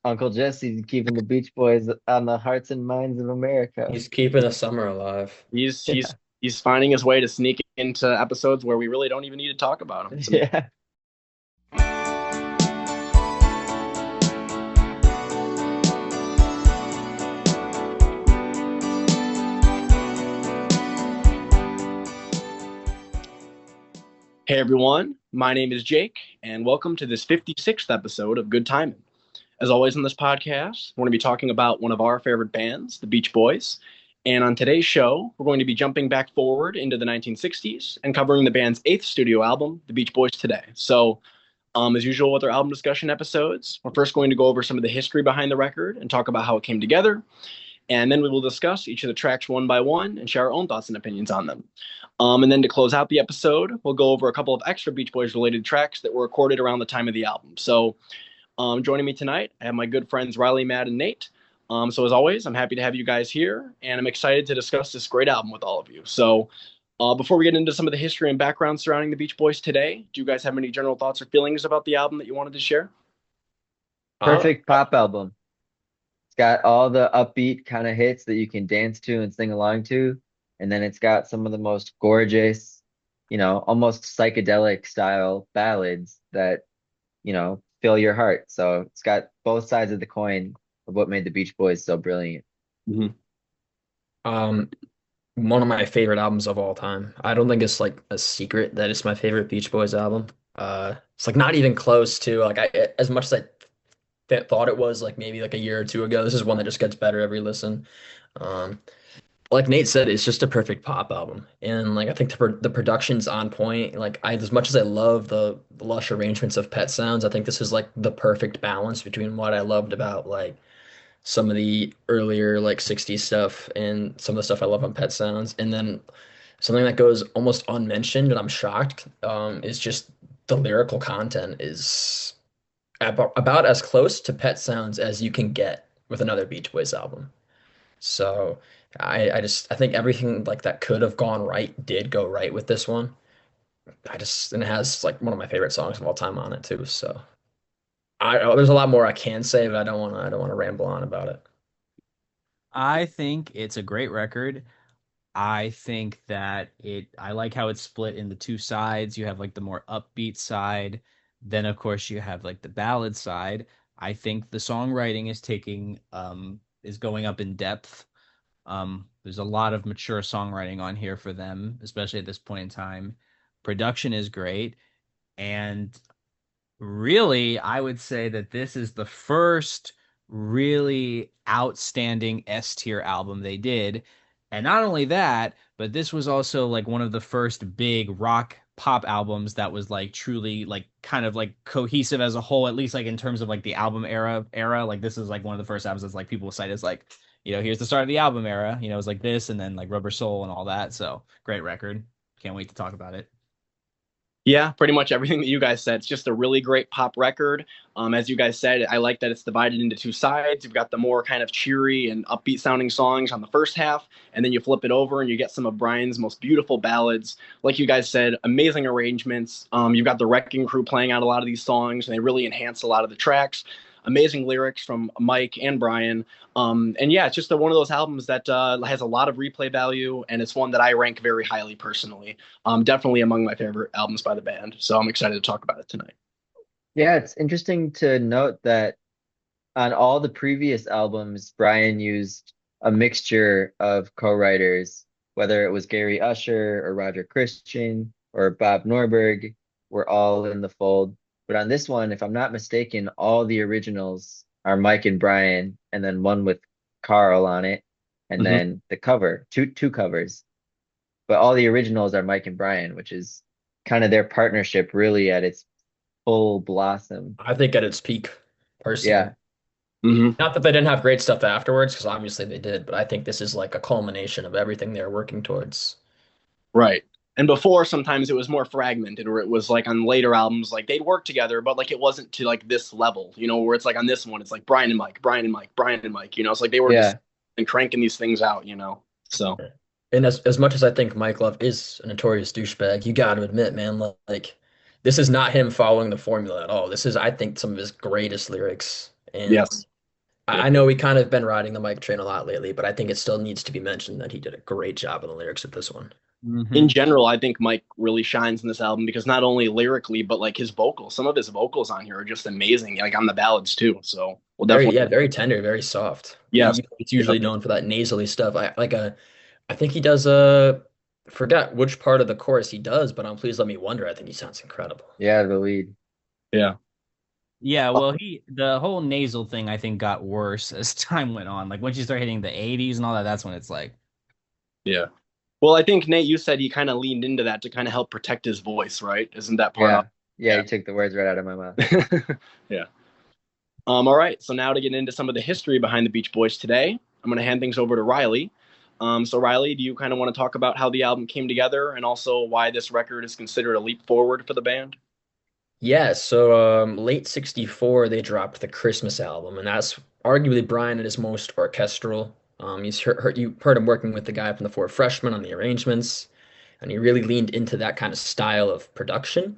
Uncle Jesse's keeping the Beach Boys on the hearts and minds of America. He's keeping the summer alive. He's Yeah. he's he's finding his way to sneak into episodes where we really don't even need to talk about him. It's amazing. Yeah. Hey everyone, my name is Jake, and welcome to this 56th episode of Good Timin. As always on this podcast, we're going to be talking about one of our favorite bands, the Beach Boys. And on today's show, we're going to be jumping back forward into the 1960s and covering the band's eighth studio album, The Beach Boys Today. So, as usual with our album discussion episodes, we're first going to go over some of the history behind the record and talk about how it came together. And then we will discuss each of the tracks one by one and share our own thoughts and opinions on them. And then to close out the episode, we'll go over a couple of extra Beach Boys related tracks that were recorded around the time of the album. So, joining me tonight, I have my good friends Riley, Matt, and Nate. So as always, I'm happy to have you guys here, and I'm excited to discuss this great album with all of you. So before we get into some of the history and background surrounding the Beach Boys today, do you guys have any general thoughts or feelings about the album that you wanted to share? Uh, Perfect pop album. It's got all the upbeat kind of hits that you can dance to and sing along to. And then it's got some of the most gorgeous, almost psychedelic style ballads that, fill your heart. So it's got both sides of the coin of what made the Beach Boys so brilliant. Mm-hmm. um, One of my favorite albums of all time. I don't think it's like a secret that it's my favorite Beach Boys album. It's like not even close to like as much as I th thought it was like maybe like a year or two ago. This is one that just gets better every listen. Um, like Nate said, it's just a perfect pop album, and like I think the production's on point. Like I, as much as I love the lush arrangements of Pet Sounds, I think this is like the perfect balance between what I loved about like some of the earlier like 60s stuff and some of the stuff I love on Pet Sounds. And then something that goes almost unmentioned, and I'm shocked, is just the lyrical content is about as close to Pet Sounds as you can get with another Beach Boys album. So I think everything like that could have gone right did go right with this one. And it has like one of my favorite songs of all time on it too. So there's a lot more I can say, but I don't want to ramble on about it. I think it's a great record. I think that I like how it's split into two sides. You have like the more upbeat side. Then, of course, you have like the ballad side. I think the songwriting is going up in depth. There's a lot of mature songwriting on here for them, especially at this point in time. Production is great. And really, I would say that this is the first really outstanding S tier album they did. And not only that, but this was also like one of the first big rock pop albums that was like truly like kind of like cohesive as a whole, at least like in terms of like the album era. Like this is like one of the first albums that's like people cite as like, here's the start of the album era. It's like this and then like Rubber Soul and all that. So great record. Can't wait to talk about it. Yeah, pretty much everything that you guys said. It's just a really great pop record. As you guys said, I like that it's divided into two sides. You've got the more kind of cheery and upbeat sounding songs on the first half, and then you flip it over and you get some of Brian's most beautiful ballads. Like you guys said, amazing arrangements. You've got the Wrecking Crew playing out a lot of these songs, and they really enhance a lot of the tracks. Amazing lyrics from Mike and Brian. And yeah, it's just one of those albums that has a lot of replay value, and it's one that I rank very highly personally. Definitely among my favorite albums by the band. So I'm excited to talk about it tonight. Yeah, it's interesting to note that on all the previous albums, Brian used a mixture of co-writers, whether it was Gary Usher or Roger Christian or Bob Norberg, were all in the fold. But on this one, if I'm not mistaken, all the originals are Mike and Brian, and then one with Carl on it, and Mhm. then the cover, two covers. But all the originals are Mike and Brian, which is kind of their partnership really at its full blossom. I think at its peak, personally. Yeah. Mhm. Not that they didn't have great stuff afterwards, because obviously they did, but I think this is like a culmination of everything they're working towards. Right. And before, sometimes it was more fragmented, where it was like on later albums, like they'd work together, but like it wasn't to like this level, where it's like on this one, it's like Brian and Mike, Brian and Mike, Brian and Mike, it's like they were just Yeah. and cranking these things out. So, And as much as I think Mike Love is a notorious douchebag, you got to admit, man, like this is not him following the formula at all. This is, I think, some of his greatest lyrics. And yes. Yeah. I know we kind of been riding the Mike train a lot lately, but I think it still needs to be mentioned that he did a great job on the lyrics of this one. In Hmm. general, I think Mike really shines in this album because not only lyrically, but like his vocals, some of his vocals on here are just amazing, like on the ballads too. So we'll Very, definitely, yeah, very tender, very soft. yes. It's usually known for that nasally stuff. I think he does a forget which part of the chorus he does, but on Please Let Me Wonder, I think he sounds incredible. Yeah, the lead. Yeah. Yeah, well, the whole nasal thing I think got worse as time went on. Like once you start hitting the 80s and all that, that's when it's like, Yeah. Well, I think Nate, you said he kind of leaned into that to kind of help protect his voice, right? Isn't that part of? Yeah. Yeah, Yeah. you took the words right out of my mouth. Yeah. All right. So now to get into some of the history behind the Beach Boys today, I'm going to hand things over to Riley. So Riley, do you kind of want to talk about how the album came together and also why this record is considered a leap forward for the band? Yeah, so late 64 they dropped the Christmas album, and that's arguably Brian at his most orchestral. You heard him working with the guy from the Four Freshmen on the arrangements, and he really leaned into that kind of style of production.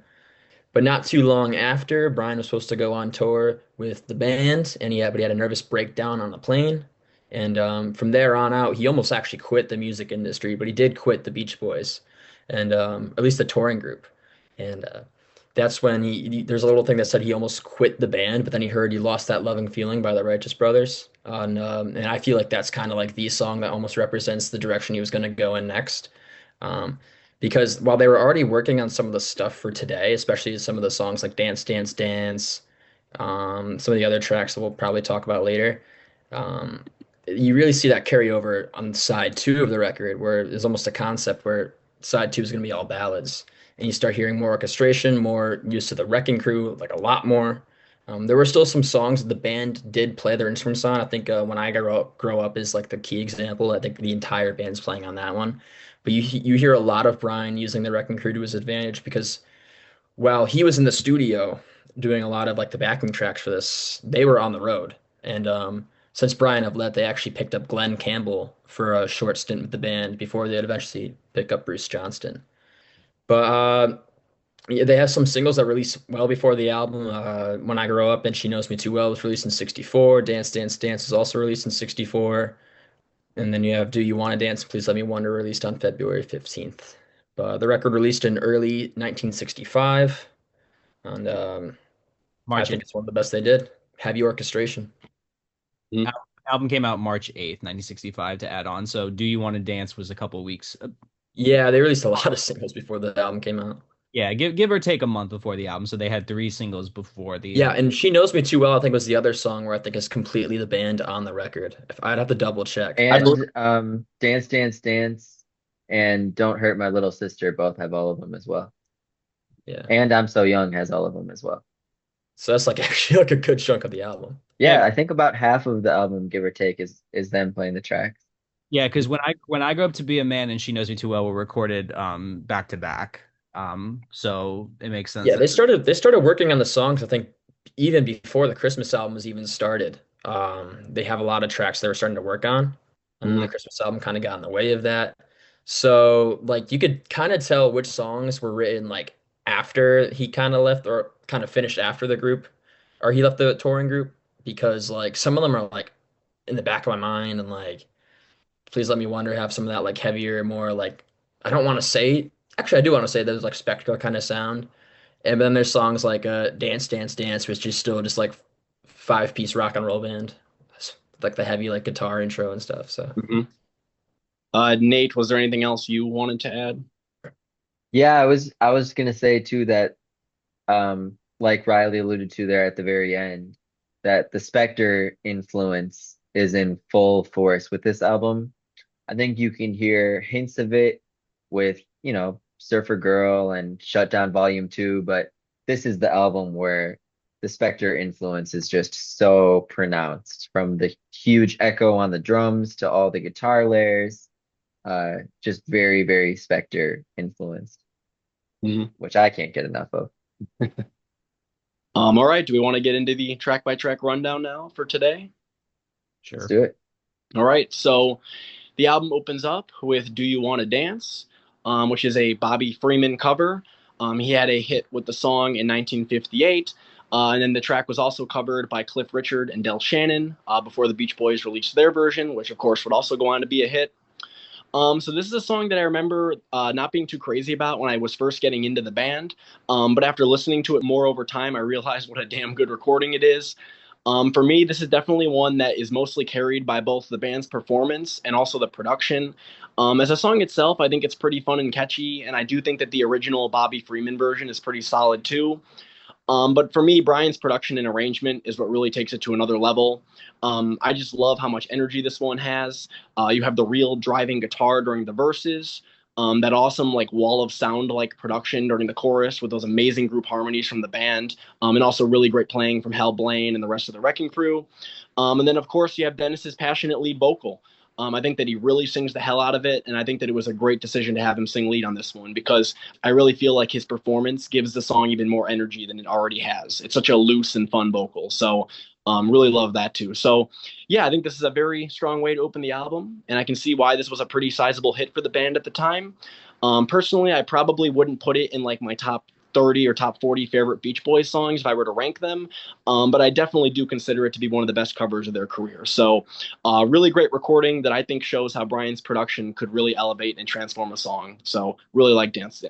But not too long after, Brian was supposed to go on tour with the band, but he had a nervous breakdown on the plane. And from there on out, he almost actually quit the music industry, but he did quit the Beach Boys, and at least the touring group. And that's when there's a little thing that said he almost quit the band, but then he heard "You Lost That Loving Feeling" by the Righteous Brothers, and I feel like that's kind of like the song that almost represents the direction he was going to go in next. Um, because while they were already working on some of the stuff for today, especially some of the songs like Dance, Dance, Dance, some of the other tracks that we'll probably talk about later, um, you really see that carry over on side two of the record, where there's almost a concept where side two is going to be all ballads. And you start hearing more orchestration, more use to the Wrecking Crew, like a lot more. There were still some songs that the band did play their instruments on. I think When I Grow Up is like the key example. I think the entire band's playing on that one. But you hear a lot of Brian using the Wrecking Crew to his advantage because while he was in the studio doing a lot of like the backing tracks for this, they were on the road. And since Brian had left, they actually picked up Glenn Campbell for a short stint with the band before they'd eventually pick up Bruce Johnston. But yeah, they have some singles that released well before the album. When I Grow Up and She Knows Me Too Well was released in 64. Dance, Dance, Dance was also released in 64. And then you have Do You Want to Dance? Please Let Me Wonder, released on February 15th. The record released in early 1965, and I March think 8th. it's one of the best they did. Heavy orchestration. Mhm. Album came out March 8th, 1965 to add on. So Do You Want to Dance was a couple weeks. Yeah, they released a lot of singles before the album came out. Yeah, give or take a month before the album. So they had three singles before the Yeah, and She Knows Me Too Well, I think was the other song where I think is completely the band on the record. If I'd have to double check. I believe, And Dance, Dance, Dance and Don't Hurt My Little Sister both have all of them as well. Yeah. And I'm So Young has all of them as well. So that's like actually like a good chunk of the album. Yeah, Yeah, I think about half of the album, give or take, is them playing the tracks. yeah, because when I grew up to be a man and She Knows Me Too Well were recorded back to back. So it makes sense Yeah, that they started working on the songs, I think, even before the Christmas album was even started. They have a lot of tracks they were starting to work on, and then Mhm. the Christmas album kind of got in the way of that. So, like, you could kind of tell which songs were written like after he kind of left or kind of finished after the group, or he left the touring group, because like some of them are like in the back of my mind, and like Please Let Me Wonder have some of that like heavier, more like I don't want to say. Actually, I do want to say there's like spectral kind of sound, and then there's songs like Dance Dance Dance, which is still just like five-piece rock and roll band. It's like the heavy like guitar intro and stuff. So Mhm. Nate, was there anything else you wanted to add? Yeah, I was gonna say too that like Riley alluded to there at the very end, that the Spectre influence is in full force with this album. I think you can hear hints of it with, Surfer Girl and Shutdown Volume 2, but this is the album where the Spectre influence is just so pronounced, from the huge echo on the drums to all the guitar layers. Just very, very Spectre influenced, Mhm. which I can't get enough of. All right. Do we want to get into the track by track rundown now for today? Let's sure. do it. All right. So the album opens up with Do You Want to Dance, which is a Bobby Freeman cover. He had a hit with the song in 1958. And then the track was also covered by Cliff Richard and Del Shannon before the Beach Boys released their version, which of course would also go on to be a hit. So this is a song that I remember not being too crazy about when I was first getting into the band. But after listening to it more over time, I realized what a damn good recording it is. For me, this is definitely one that is mostly carried by both the band's performance and also the production. As a song itself, I think it's pretty fun and catchy, and I do think that the original Bobby Freeman version is pretty solid too. But for me, Brian's production and arrangement is what really takes it to another level. I just love how much energy this one has. You have the real driving guitar during the verses, that awesome like wall of sound like production during the chorus with those amazing group harmonies from the band, and also really great playing from Hal Blaine and the rest of the Wrecking Crew. And then of course you have Dennis's passionate lead vocal. I think that he really sings the hell out of it, and I think that it was a great decision to have him sing lead on this one because I really feel like his performance gives the song even more energy than it already has. It's such a loose and fun vocal. So really love that too. So yeah, I think this is a very strong way to open the album, and I can see why this was a pretty sizable hit for the band at the time. Personally, I probably wouldn't put it in like my top 30 or top 40 favorite Beach Boys songs if I were to rank them. But I definitely do consider it to be one of the best covers of their career. So really great recording that I think shows how Brian's production could really elevate and transform a song. So really like dance.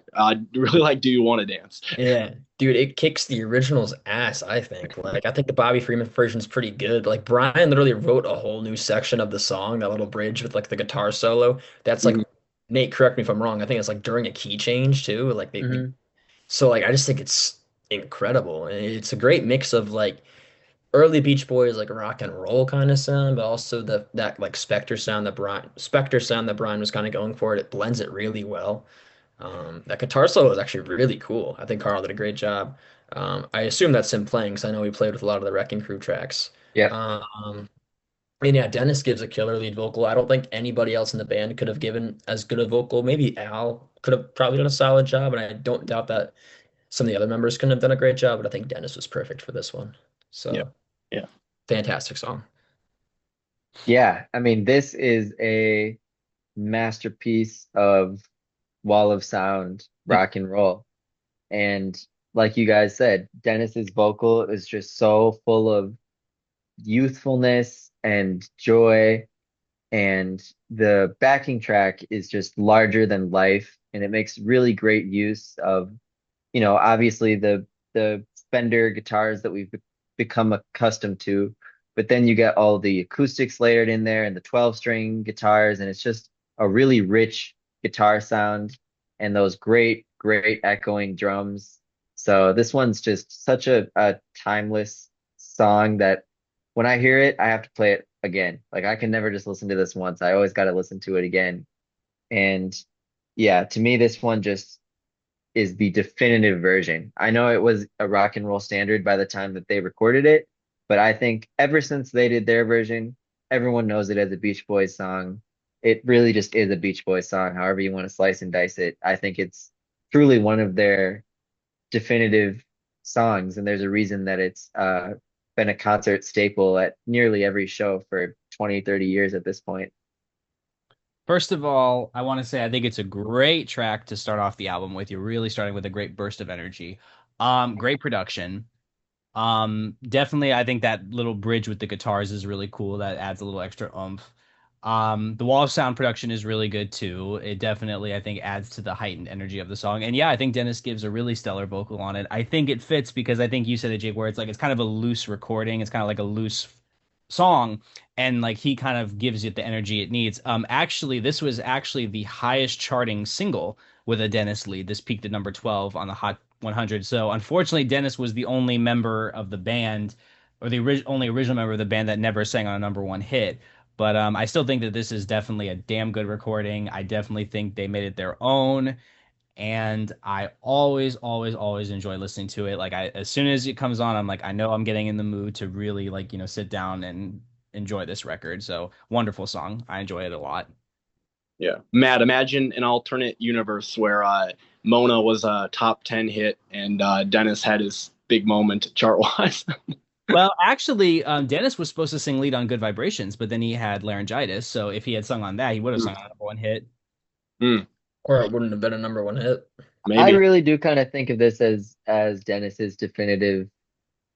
Really like Do You Want to Dance? Yeah, dude, it kicks the original's ass, I think. Like, I think the Bobby Freeman version is pretty good. Like, Brian literally wrote a whole new section of the song, that little bridge with like the guitar solo. That's like, Mhm. Nate, correct me if I'm wrong. I think it's like during a key change too. Like Hmm. so like I just think it's incredible. And it's a great mix of like early Beach Boys like rock and roll kind of sound, but also the that like Spectre sound that Brian was kind of going for. It blends it really well. That guitar solo is actually really cool. I think Carl did a great job. I assume that's him playing because I know he played with a lot of the Wrecking Crew tracks. Yep. Um, and yeah, Dennis gives a killer lead vocal. I don't think anybody else in the band could have given as good a vocal. Maybe Al could have probably done a solid job, and I don't doubt that some of the other members couldn't have done a great job, but I think Dennis was perfect for this one. Yeah. So Yeah. fantastic song. Yeah, I mean, this is a masterpiece of wall of sound rock and roll. And like you guys said, Dennis's vocal is just so full of youthfulness and joy, and the backing track is just larger than life, and it makes really great use of, obviously the Fender guitars that we've become accustomed to, but then you get all the acoustics layered in there and the 12-string guitars, and it's just a really rich guitar sound and those great echoing drums. So this one's just such a timeless song that when I hear it, I have to play it again. Like I can never just listen to this once. I always got to listen to it again. And yeah, to me, this one just is the definitive version. I know it was a rock and roll standard by the time that they recorded it, but I think ever since they did their version, everyone knows it as a Beach Boys song. It really just is a Beach Boys song, however you want to slice and dice it. I think it's truly one of their definitive songs, and there's a reason that it's been a concert staple at nearly every show for 20, 30 years at this point. First of all, I want to say I think it's a great track to start off the album with. You're really starting with a great burst of energy. Great production. Definitely, I think that little bridge with the guitars is really cool. That adds a little extra oomph. The wall of sound production is really good too. It definitely, I think, adds to the heightened energy of the song. And yeah, I think Dennis gives a really stellar vocal on it. I think it fits because I think you said it, Jake, where it's like it's kind of a loose recording. It's kind of like a loose song, and like he kind of gives it the energy it needs. Actually, this was actually the highest charting single with a Dennis lead. This peaked at number 12 on the Hot 100. So unfortunately, Dennis was the only member of the band, or the only original member of the band that never sang on a number one hit. But I still think that this is definitely a damn good recording. I definitely think they made it their own, and I always enjoy listening to it. Like as soon as it comes on, I'm like, I know I'm getting in the mood to really like, sit down and enjoy this record. So wonderful song. I enjoy it a lot. Yeah. Matt, imagine an alternate universe where Mona was a top 10 hit and Dennis had his big moment chart wise. Well, actually, Dennis was supposed to sing lead on Good Vibrations, but then he had laryngitis. So if he had sung on that, he would have sung on number one hit. Or it wouldn't have been a number one hit. I Maybe. really do kind of think of this as Dennis's definitive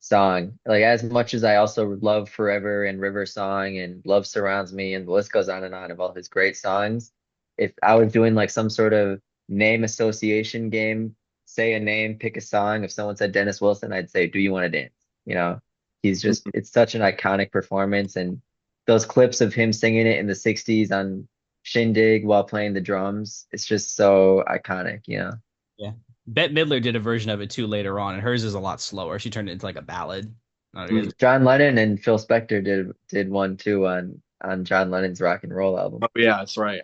song. Like as much as I also love Forever and River Song and Love Surrounds Me and the list goes on and on of all his great songs, if I was doing like some sort of name association game, say a name, pick a song. If someone said Dennis Wilson, I'd say, "Do you want to dance?" You know, he's just Mhm. it's such an iconic performance and those clips of him singing it in the 60s on Shindig while playing the drums, it's just so iconic, you know. Yeah. Bette Midler did a version of it too later on, and hers is a lot slower. She turned it into like a ballad. I don't know, you guys. John Lennon and Phil Spector did one too on John Lennon's rock and roll album. Oh yeah, that's right.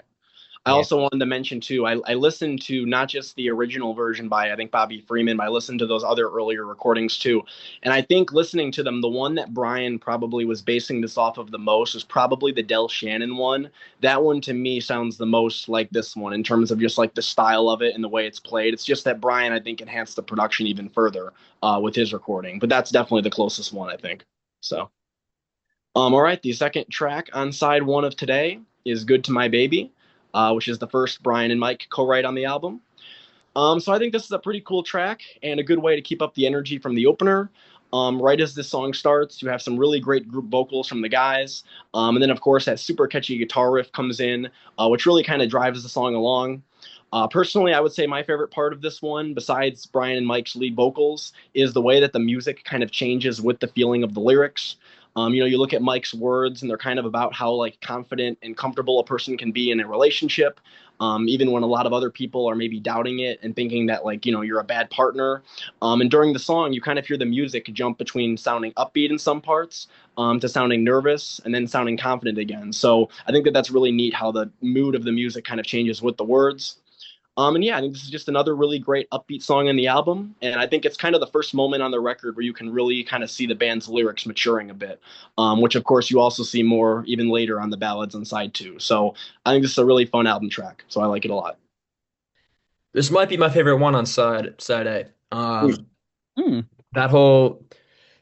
I Yeah. also wanted to mention too, I listened to not just the original version by I think Bobby Freeman, but I listened to those other earlier recordings too. And I think listening to them, the one that Brian probably was basing this off of the most is probably the Del Shannon one. That one to me sounds the most like this one in terms of just like the style of it and the way it's played. It's just that Brian, I think, enhanced the production even further with his recording. But that's definitely the closest one, I think. So, all right, the second track on side one of today is Good to My Baby, which is the first Brian and Mike co-write on the album. So I think this is a pretty cool track and a good way to keep up the energy from the opener. Right as this song starts, you have some really great group vocals from the guys. And then, of course, that super catchy guitar riff comes in, which really kind of drives the song along. Personally, I would say my favorite part of this one, besides Brian and Mike's lead vocals, is the way that the music kind of changes with the feeling of the lyrics. You look at Mike's words, and they're kind of about how like confident and comfortable a person can be in a relationship, even when a lot of other people are maybe doubting it and thinking that like you're a bad partner. And during the song, you kind of hear the music jump between sounding upbeat in some parts to sounding nervous and then sounding confident again. So I think that that's really neat how the mood of the music kind of changes with the words. And yeah, I think this is just another really great upbeat song in the album. And I think it's kind of the first moment on the record where you can really kind of see the band's lyrics maturing a bit, which of course you also see more even later on the ballads on side two. So I think this is a really fun album track. So I like it a lot. This might be my favorite one on side A. Hmm. That whole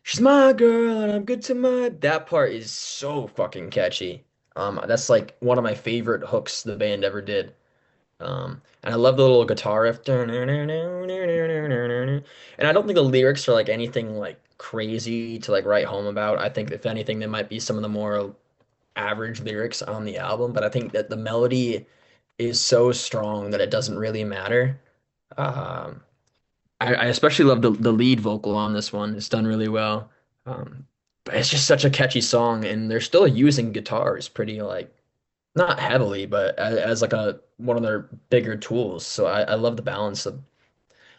"She's my girl and I'm good to my" that part is so fucking catchy. That's like one of my favorite hooks the band ever did. And I love the little guitar riff. And I don't think the lyrics are like anything like crazy to like write home about. I think if anything, they might be some of the more average lyrics on the album, but I think that the melody is so strong that it doesn't really matter. Um, I especially love the lead vocal on this one. It's done really well. But it's just such a catchy song, and they're still using guitars pretty like not heavily, but as like a one of their bigger tools. So I love the balance of,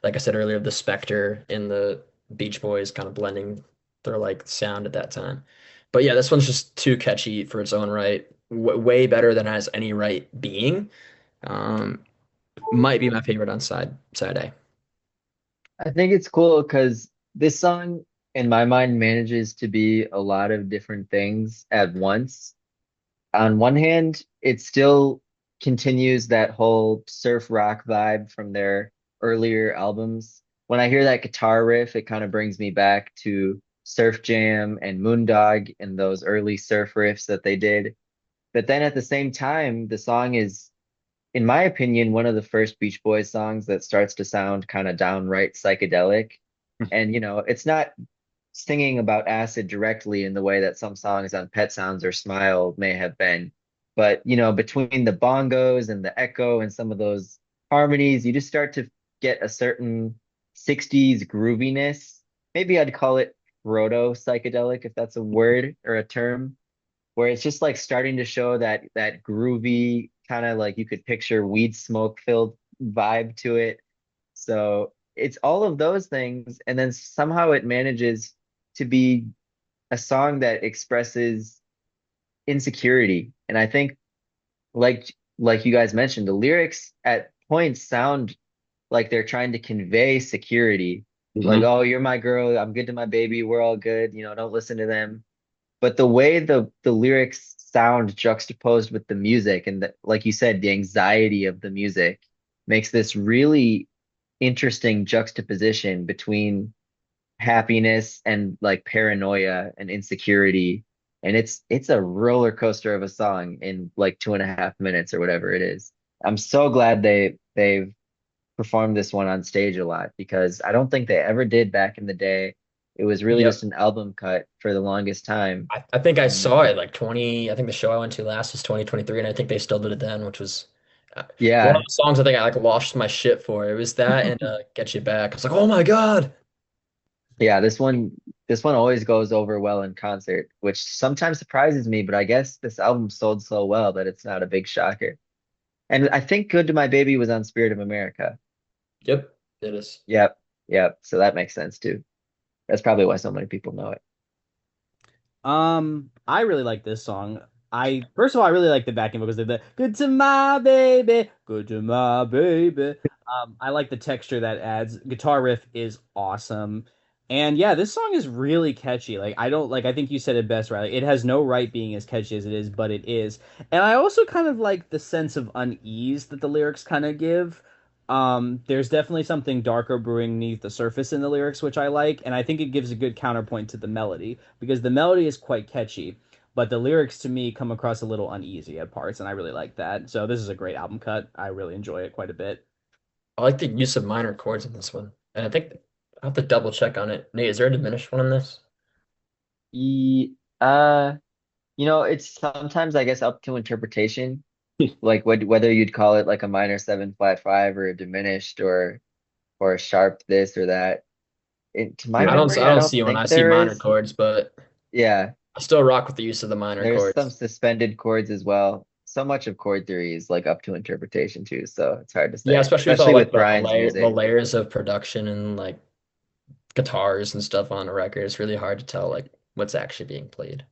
like I said earlier, the Spectre and the Beach Boys kind of blending their like sound at that time. But yeah, this one's just too catchy for its own right. Way better than it has any right being. Um, might be my favorite on side A. I think it's cool because this song, in my mind, manages to be a lot of different things at once. On one hand, it still continues that whole surf rock vibe from their earlier albums. When I hear that guitar riff, it kind of brings me back to Surf Jam and Moondog and those early surf riffs that they did. But then at the same time, the song is, in my opinion, one of the first Beach Boys songs that starts to sound kind of downright psychedelic. And, it's not singing about acid directly in the way that some songs on Pet Sounds or Smile may have been. But, between the bongos and the echo and some of those harmonies, you just start to get a certain 60s grooviness. Maybe I'd call it proto psychedelic, if that's a word or a term, where it's just like starting to show that groovy kind of like you could picture weed smoke filled vibe to it. So it's all of those things, and then somehow it manages to be a song that expresses insecurity. And I think like you guys mentioned, the lyrics at points sound like they're trying to convey security. Like, Mhm. oh, you're my girl, I'm good to my baby, we're all good, don't listen to them. But the way the lyrics sound juxtaposed with the music and like you said, the anxiety of the music makes this really interesting juxtaposition between happiness and like paranoia and insecurity. And it's a roller coaster of a song in like 2.5 minutes or whatever it is. I'm so glad they've performed this one on stage a lot because I don't think they ever did back in the day. It was really just Yep. an album cut for the longest time. I think I And saw it like 20, I think the show I went to last was 2023, and I think they still did it then, which was one of yeah, the songs I think I like lost my shit for. It was that and Get You Back. I was like, oh my God. yeah, this one always goes over well in concert, which sometimes surprises me, but I guess this album sold so well that it's not a big shocker. And I think Good to My Baby was on Spirit of America. Yep, it is. Yep, yep. So that makes sense too. That's probably why so many people know it. I really like this song. I first of all, I really like the backing vocals. The "Good to my baby, good to my baby." I like the texture that adds. Guitar riff is awesome, and yeah, this song is really catchy. Like I don't like. I think you said it best, Riley. It has no right being as catchy as it is, but it is. And I also kind of like the sense of unease that the lyrics kind of give. There's definitely something darker brewing beneath the surface in the lyrics, which I like, and I think it gives a good counterpoint to the melody because the melody is quite catchy, but the lyrics to me come across a little uneasy at parts, and I really like that. So this is a great album cut. I really enjoy it quite a bit. I like the use of minor chords in this one. And I think I have to double check on it. Nate, is there a diminished one in this? E it's sometimes I guess up to interpretation, like whether you'd call it like a minor 7 flat 5 or a diminished or a sharp this or that. To my I don't memory, I I don't don't see one. I think see there minor is. chords, but Yeah, I still rock with the use of the minor there's some chords. suspended chords as well. So much of chord theory is like up to interpretation too, so it's hard to Yeah, say, especially with all especially like with the Brian's the music. layers of production and like guitars and stuff on a record. It's really hard to tell like what's actually being played.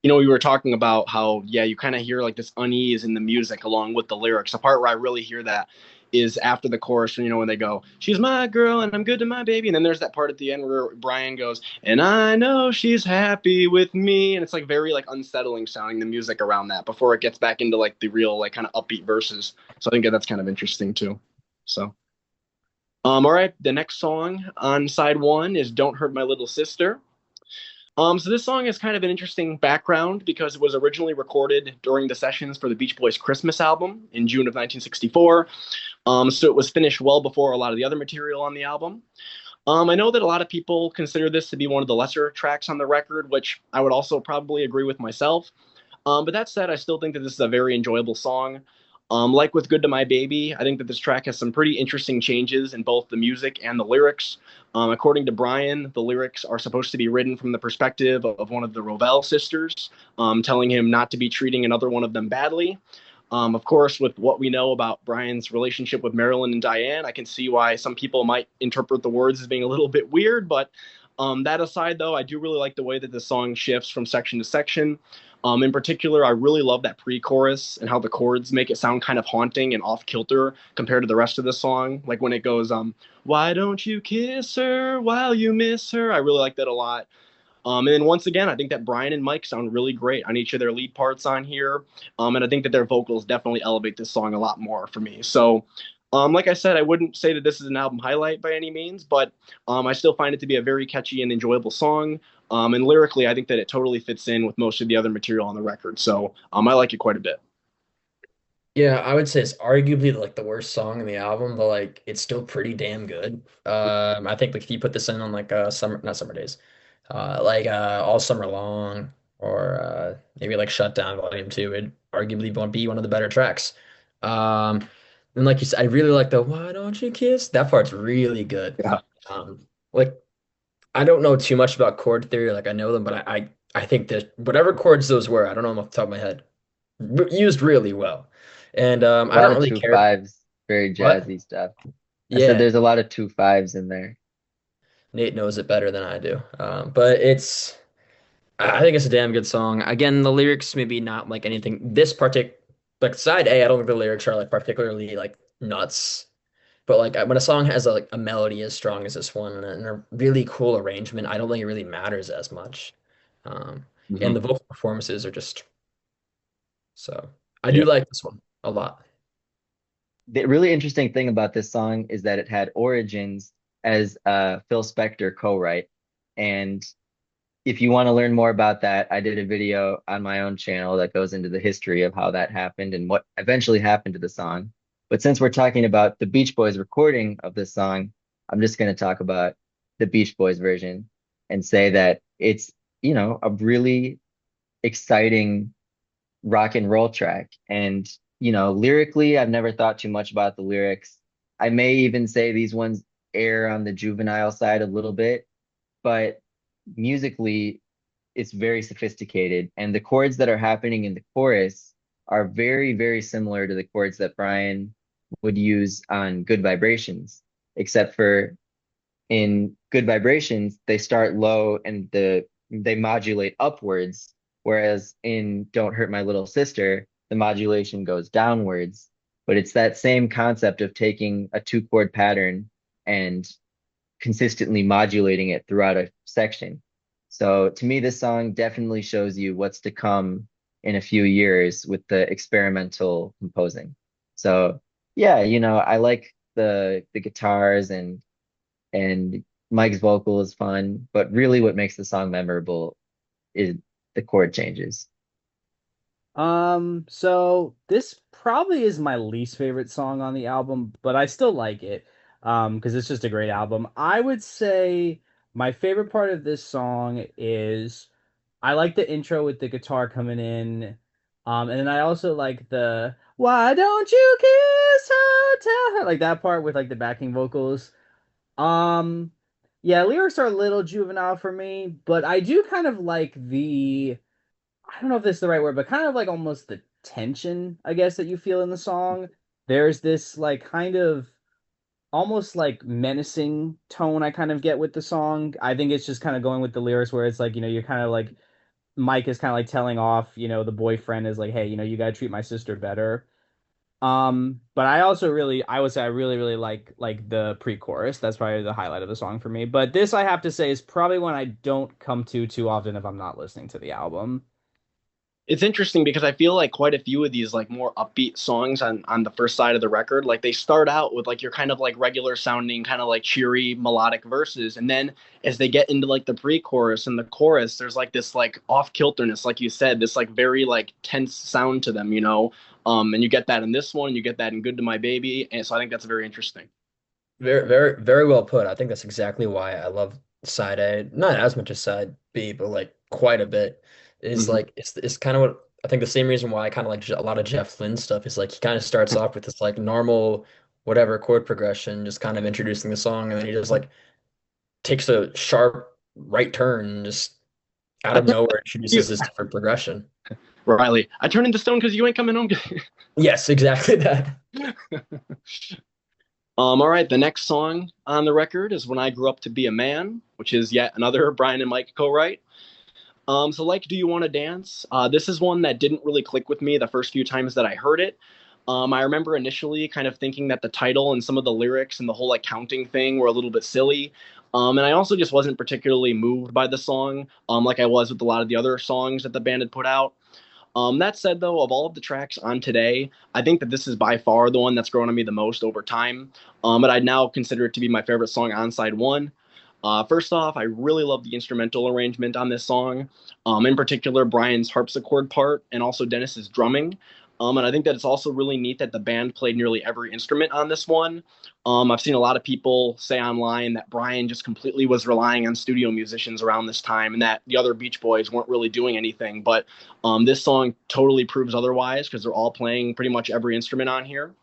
We were talking about how, yeah, you kind of hear like this unease in the music along with the lyrics. The part where I really hear that is after the chorus, when they go, "She's my girl and I'm good to my baby." And then there's that part at the end where Brian goes, "And I know she's happy with me." And it's like very like unsettling sounding the music around that before it gets back into like the real like kind of upbeat verses. So I think that's kind of interesting too. So, all right, the next song on side one is "Don't Hurt My Little Sister." So this song is kind of an interesting background because it was originally recorded during the sessions for the Beach Boys' Christmas album in June of 1964. So it was finished well before a lot of the other material on the album. I know that a lot of people consider this to be one of the lesser tracks on the record, which I would also probably agree with myself. But that said, I still think that this is a very enjoyable song. Like with Good to My Baby, I think that this track has some pretty interesting changes in both the music and the lyrics. According to Brian, the lyrics are supposed to be written from the perspective of one of the Rovell sisters, telling him not to be treating another one of them badly. Of course, with what we know about Brian's relationship with Marilyn and Diane, I can see why some people might interpret the words as being a little bit weird. But that aside, though, I do really like the way that the song shifts from section to section. In particular, I really love that pre-chorus and how the chords make it sound kind of haunting and off-kilter compared to the rest of the song. Like when it goes, "Why don't you kiss her while you miss her?" I really like that a lot. And then once again, I think that Brian and Mike sound really great on each of their lead parts on here. And I think that their vocals definitely elevate this song a lot more for me. So, like I said, I wouldn't say that this is an album highlight by any means, but I still find it to be a very catchy and enjoyable song. And lyrically, I think that it totally fits in with most of the other material on the record. So I like it quite a bit. Yeah, I would say it's arguably like the worst song in the album, but like it's still pretty damn good. I think like if you put this in on like summer, not summer days, like all summer long, or maybe like Shut Down Volume 2, it arguably won't be one of the better tracks. Um, and like you said, I really like the "Why don't you kiss?" That part's really good. Yeah. Like I don't know too much about chord theory, like I know them, but I think that whatever chords those were, I don't know them off the top of my head, used really well. And A I lot don't of really two care. fives, very What? jazzy stuff. I said Yeah, there's a lot of 2 5s in there. Nate knows it better than I do. But I think it's a damn good song. Again, the lyrics maybe not like anything. This like side A, I don't think the lyrics are like particularly like nuts. But like when a song has like a melody as strong as this one and a really cool arrangement, I don't think it really matters as much. Um, and Mhm. the vocal performances are just so. I do Yeah. like this one a lot. The really interesting thing about this song is that it had origins as a Phil Spector co-write. And if you want to learn more about that, I did a video on my own channel that goes into the history of how that happened and what eventually happened to the song. But since we're talking about the Beach Boys recording of this song, I'm just going to talk about the Beach Boys version. and say that it's, a really exciting rock and roll track. And, lyrically, I've never thought too much about the lyrics. I may even say these ones err on the juvenile side a little bit, but musically, it's very sophisticated. And the chords that are happening in the chorus are very, very similar to the chords that Brian would use on Good Vibrations, except for in Good Vibrations, they start low and they modulate upwards, whereas in Don't Hurt My Little Sister, the modulation goes downwards. But it's that same concept of taking a two chord pattern and consistently modulating it throughout a section. So to me, this song definitely shows you what's to come in a few years with the experimental composing. So yeah, I like the guitars and Mike's vocal is fun, but really what makes the song memorable is the chord changes. So this probably is my least favorite song on the album, but I still like it. Because it's just a great album. I would say my favorite part of this song is I like the intro with the guitar coming in. And then I also like the "Why don't you kiss her, tell her," like that part with like the backing vocals. Um, yeah, lyrics are a little juvenile for me, but I do kind of like I don't know if this is the right word, but kind of like almost the tension, I guess, that you feel in the song. There's this like kind of almost like menacing tone I kind of get with the song. I think it's just kind of going with the lyrics where it's like, you're kind of like Mike is kind of like telling off, the boyfriend is like, hey, you gotta treat my sister better. But I would say I really, really like the pre-chorus. That's probably the highlight of the song for me. But this I have to say is probably one I don't come to too often if I'm not listening to the album. It's interesting because I feel like quite a few of these like more upbeat songs on the first side of the record, like they start out with like your kind of like regular sounding, kind of like cheery melodic verses, and then as they get into like the pre-chorus and the chorus, there's like this like off kilterness, like you said, this like very like tense sound to them, you know. And you get that in this one, you get that in Good to My Baby, and so I think that's very interesting. Very, very, very well put. I think that's exactly why I love side A, not as much as side B, but like quite a bit. Is Hmm. like it's kind of what I think the same reason why I kind of like a lot of Jeff Lynne stuff is like he kind of starts off with this like normal whatever chord progression, just kind of introducing the song, and then he just like takes a sharp right turn and just out I of turn nowhere you, introduces this different progression. Riley. I turn into stone because you ain't coming home. Yes, exactly that. All right, the next song on the record is When I Grew Up to Be a Man, which is yet another Brian and Mike co-write. So like Do You Want to Dance? This is one that didn't really click with me the first few times that I heard it. I remember initially kind of thinking that the title and some of the lyrics and the whole like counting thing were a little bit silly. And I also just wasn't particularly moved by the song, like I was with a lot of the other songs that the band had put out. That said, though, of all of the tracks on today, I think that this is by far the one that's grown on me the most over time. But I'd now consider it to be my favorite song on side one. First off, I really love the instrumental arrangement on this song, in particular Brian's harpsichord part and also Dennis's drumming. And I think that it's also really neat that the band played nearly every instrument on this one. I've seen a lot of people say online that Brian just completely was relying on studio musicians around this time and that the other Beach Boys weren't really doing anything. But this song totally proves otherwise because they're all playing pretty much every instrument on here.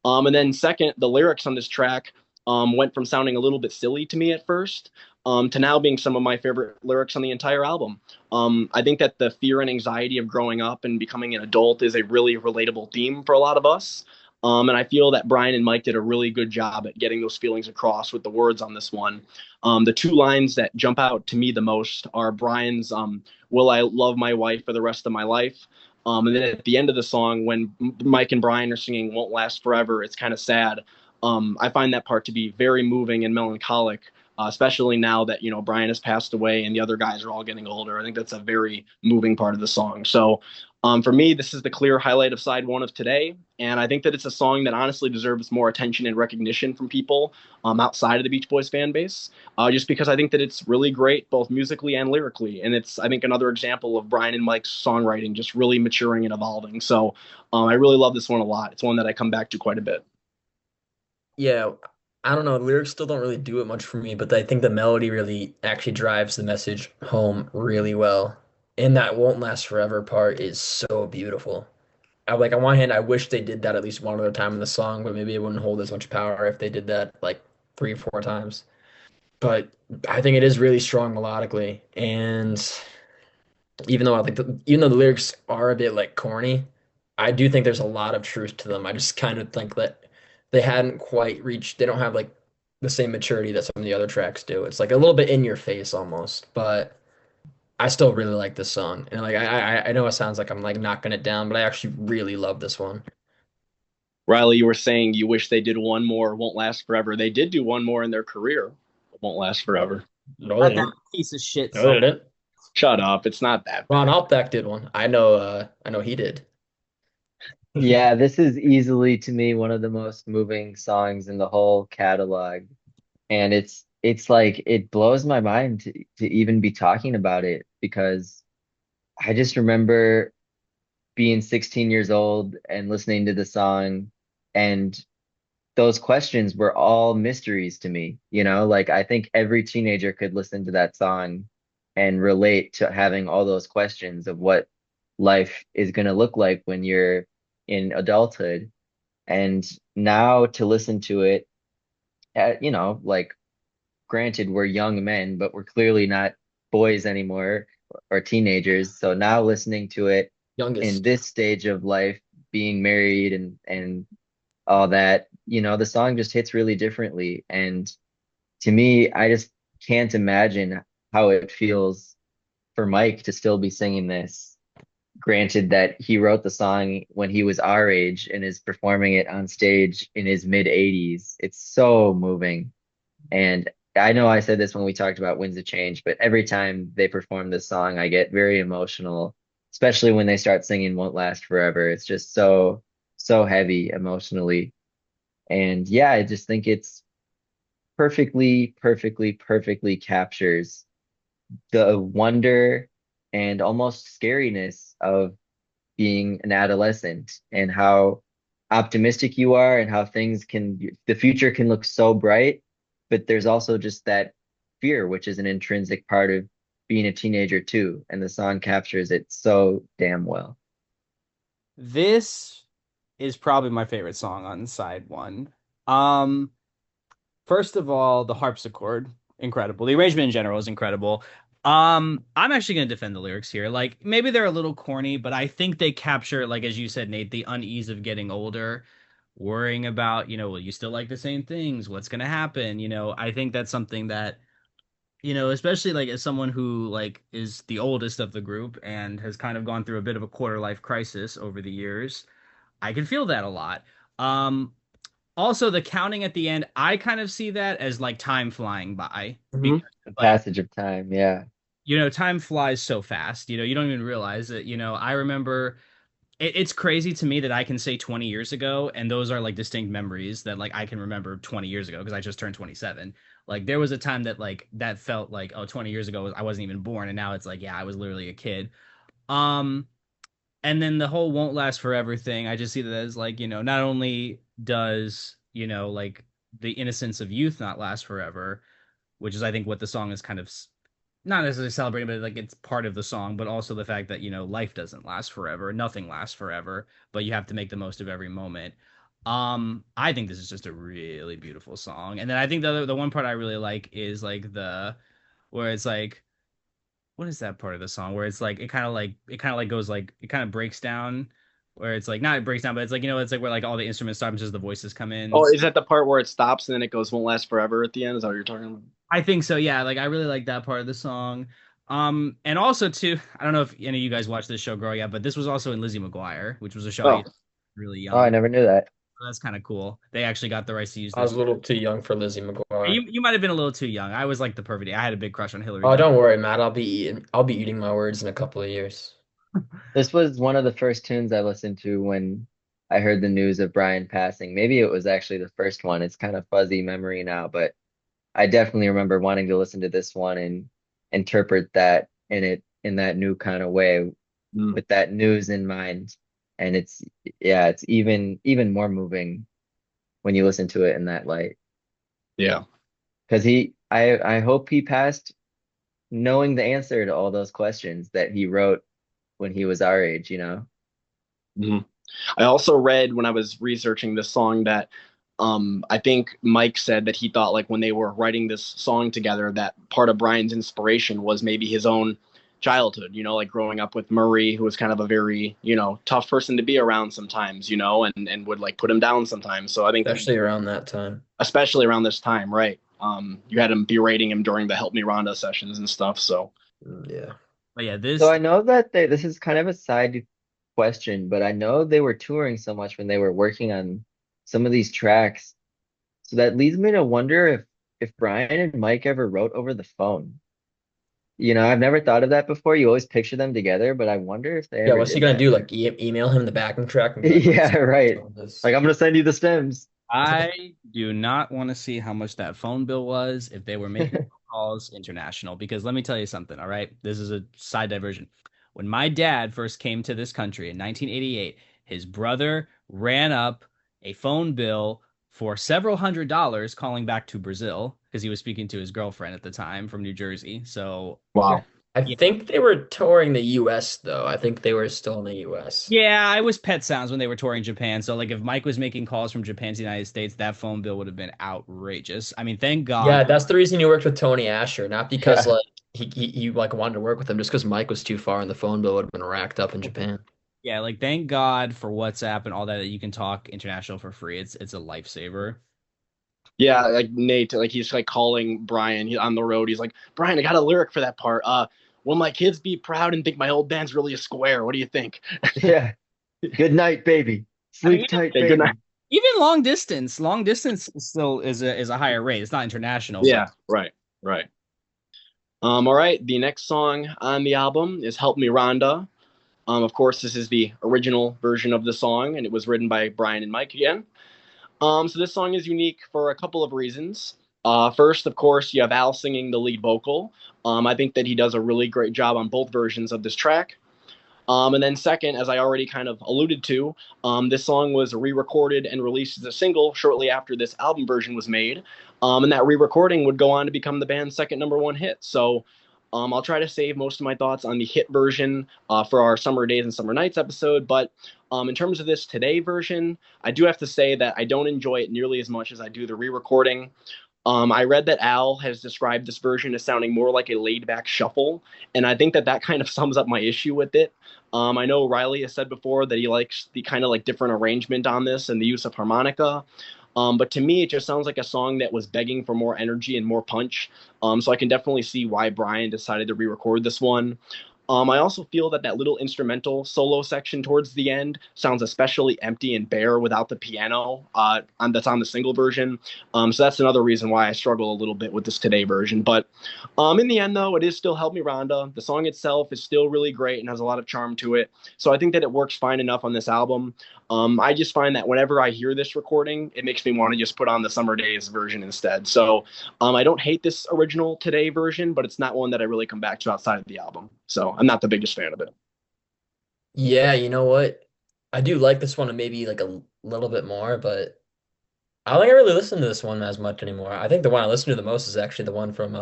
And then second, the lyrics on this track went from sounding a little bit silly to me at first to now being some of my favorite lyrics on the entire album. I think that the fear and anxiety of growing up and becoming an adult is a really relatable theme for a lot of us. And I feel that Brian and Mike did a really good job at getting those feelings across with the words on this one. The two lines that jump out to me the most are Brian's "Will I love my wife for the rest of my life?" And then at the end of the song, when Mike and Brian are singing "Won't Last Forever," it's kind of sad. I find that part to be very moving and melancholic, especially now that Brian has passed away and the other guys are all getting older. I think that's a very moving part of the song. So for me, this is the clear highlight of side one of today, and I think that it's a song that honestly deserves more attention and recognition from people outside of the Beach Boys fan base, just because I think that it's really great both musically and lyrically, and it's I think another example of Brian and Mike's songwriting just really maturing and evolving. So I really love this one a lot. It's one that I come back to quite a bit. Yeah, I don't know, the lyrics still don't really do it much for me, but I think the melody really actually drives the message home really well. And that won't last forever part is so beautiful. I like on one hand, I wish they did that at least one other time in the song, but maybe it wouldn't hold as much power if they did that like 3 or 4 times. But I think it is really strong melodically, and even though even though the lyrics are a bit like corny, I do think there's a lot of truth to them. I just kind of think that they hadn't quite reached, they don't have like the same maturity that some of the other tracks do. It's like a little bit in your face almost, but I still really like this song. And like I know it sounds like I'm like knocking it down, but I actually really love this one. Riley, you were saying you wish they did one more, Won't Last Forever. They did do one more in their career, Won't Last Forever. No, they Not that didn't. piece of shit No, they song. didn't. Shut up. It's not that Ron bad. Alpbeck did one. I know he did. Yeah, this is easily to me one of the most moving songs in the whole catalog. And it's like it blows my mind to even be talking about it because I just remember being 16 years old and listening to the song, and those questions were all mysteries to me. Like I think every teenager could listen to that song and relate to having all those questions of what life is going to look like when you're in adulthood. And now to listen to it, like granted, we're young men, but we're clearly not boys anymore or teenagers. So now listening to it in Youngest. this stage of life, being married and all that, the song just hits really differently. And to me, I just can't imagine how it feels for Mike to still be singing this. Granted that he wrote the song when he was our age and is performing it on stage in his mid 80s. It's so moving. And I know I said this when we talked about Winds of Change, but every time they perform this song, I get very emotional, especially when they start singing Won't Last Forever. It's just so, so heavy emotionally. And yeah, I just think it's perfectly captures the wonder and almost scariness of being an adolescent and how optimistic you are and how the future can look so bright, but there's also just that fear, which is an intrinsic part of being a teenager too. And the song captures it so damn well. This is probably my favorite song on side one. Um, First of all, the harpsichord, incredible. The arrangement in general is incredible. I'm actually gonna defend the lyrics here. Like maybe they're a little corny, but I think they capture, like as you said, Nate, the unease of getting older, worrying about, will you still like the same things? What's gonna happen? I think that's something that, especially like as someone who like is the oldest of the group and has kind of gone through a bit of a quarter life crisis over the years, I can feel that a lot. Um, Also, the counting at the end, I kind of see that as like time flying by Hmm. because The like passage of time, yeah. time flies so fast. You don't even realize it. I remember it's crazy to me that I can say 20 years ago, and those are like distinct memories that like I can remember 20 years ago because I just turned 27. Like there was a time that like that felt like, oh, 20 years ago I wasn't even born, and now it's like, yeah, I was literally a kid. Um, and then the whole won't last forever thing, I just see that as like, not only does, like the innocence of youth not last forever, which is I think what the song is kind of not necessarily celebrating, but like it's part of the song, but also the fact that, life doesn't last forever, nothing lasts forever, but you have to make the most of every moment. I think this is just a really beautiful song. And then I think the one part I really like is like the where it's like what is that part of the song where it's like it kind of like goes like it kind of breaks down where it's like not it breaks down but it's like it's like where like all the instruments stop and just the voices come in. Oh, is that the part where it stops and then it goes Won't Last Forever at the end? Is that what you're talking about? I think so, yeah, like I really like that part of the song. And also too, I don't know if any of you guys watched this show growing up, but this was also in Lizzie McGuire, which was a show I Oh, used to really Oh, I young. never knew that. So that's kind of cool. They actually got the rights to use I was this. a little too young for Lizzie You McGuire. you might have been a little too young. I was like the perfect. I had a big crush on Hillary Oh, Duff. don't worry, Matt. I'll be eating my words in a couple of years. This was one of the first tunes I listened to when I heard the news of Brian passing. Maybe it was actually the first one. It's kind of fuzzy memory now, but I definitely remember wanting to listen to this one and interpret that in that new kind of way mm. with that news in mind. And yeah, it's even more moving when you listen to it in that light. Yeah. Because I hope he passed knowing the answer to all those questions that he wrote when he was our age, you know? Mhm. I also read when I was researching this song that I think Mike said that he thought like when they were writing this song together that part of Brian's inspiration was maybe his own childhood, like growing up with Murray, who was kind of a very, tough person to be around sometimes, and would like put him down sometimes. So I think that Especially around that time. especially around this time, right? You had him berating him during the Help Me Rhonda sessions and stuff. So Yeah. But yeah, So this I know that this is kind of a side question, but I know they were touring so much when they were working on some of these tracks. So that leads me to wonder if Brian and Mike ever wrote over the phone. I've never thought of that before. You always picture them together, but I wonder if they Yeah, ever what's he did gonna that. do? Like email him the backing track and be like, Yeah, right. "Listen to this." Like I'm gonna send you the stems. I do not want to see how much that phone bill was if they were making phone calls international. Because let me tell you something, all right? This is a side diversion. When my dad first came to this country in 1988, his brother ran up a phone bill for several $100s calling back to Brazil because he was speaking to his girlfriend at the time from New Jersey. So, wow. I yeah. think they were touring the US though. I think they were still in the US. Yeah, I was Pet Sounds when they were touring Japan. So, like, if Mike was making calls from Japan to the United States, that phone bill would have been outrageous. I mean, thank God. Yeah, that's the reason he worked with Tony Asher, not because Yeah. like he like wanted to work with him, just because Mike was too far and the phone bill would have been racked up in Japan. Yeah, like thank God for WhatsApp and all that you can talk international for free. It's a lifesaver. Yeah, like Nate, like he's like calling Brian on the road. He's like, Brian, I got a lyric for that part. Will my kids be proud and think my old band's really a square? What do you think? Yeah. Good night, baby. I mean, Sleep tight, Okay, good night. baby. even long distance still is a higher rate. It's not international, but Yeah, right, right. All right. The next song on the album is "Help Me, Rhonda." Of course, this is the original version of the song, and it was written by Brian and Mike again. So this song is unique for a couple of reasons. First, of course, you have Al singing the lead vocal. I think that he does a really great job on both versions of this track. And then second, as I already kind of alluded to, this song was re-recorded and released as a single shortly after this album version was made. And that re-recording would go on to become the band's second number one hit. So I'll try to save most of my thoughts on the hit version for our Summer Days and Summer Nights episode. But in terms of this today version, I do have to say that I don't enjoy it nearly as much as I do the re-recording. I read that Al has described this version as sounding more like a laid back shuffle, and I think that that kind of sums up my issue with it. I know Riley has said before that he likes the kind of like different arrangement on this and the use of harmonica. But to me, it just sounds like a song that was begging for more energy and more punch. So I can definitely see why Brian decided to re record this one. I also feel that that little instrumental solo section towards the end sounds especially empty and bare without the piano that's on the single version. So that's another reason why I struggle a little bit with this today version. But in the end, though, it is still Help Me Rhonda. The song itself is still really great and has a lot of charm to it. So I think that it works fine enough on this album. I just find that whenever I hear this recording, it makes me want to just put on the Summer Days version instead. So I don't hate this original today version, but it's not one that I really come back to outside of the album. So I'm not the biggest fan of it. Yeah, you know what? I do like this one maybe like a little bit more, but I don't think I really listen to this one as much anymore. I think the one I listen to the most is actually the one from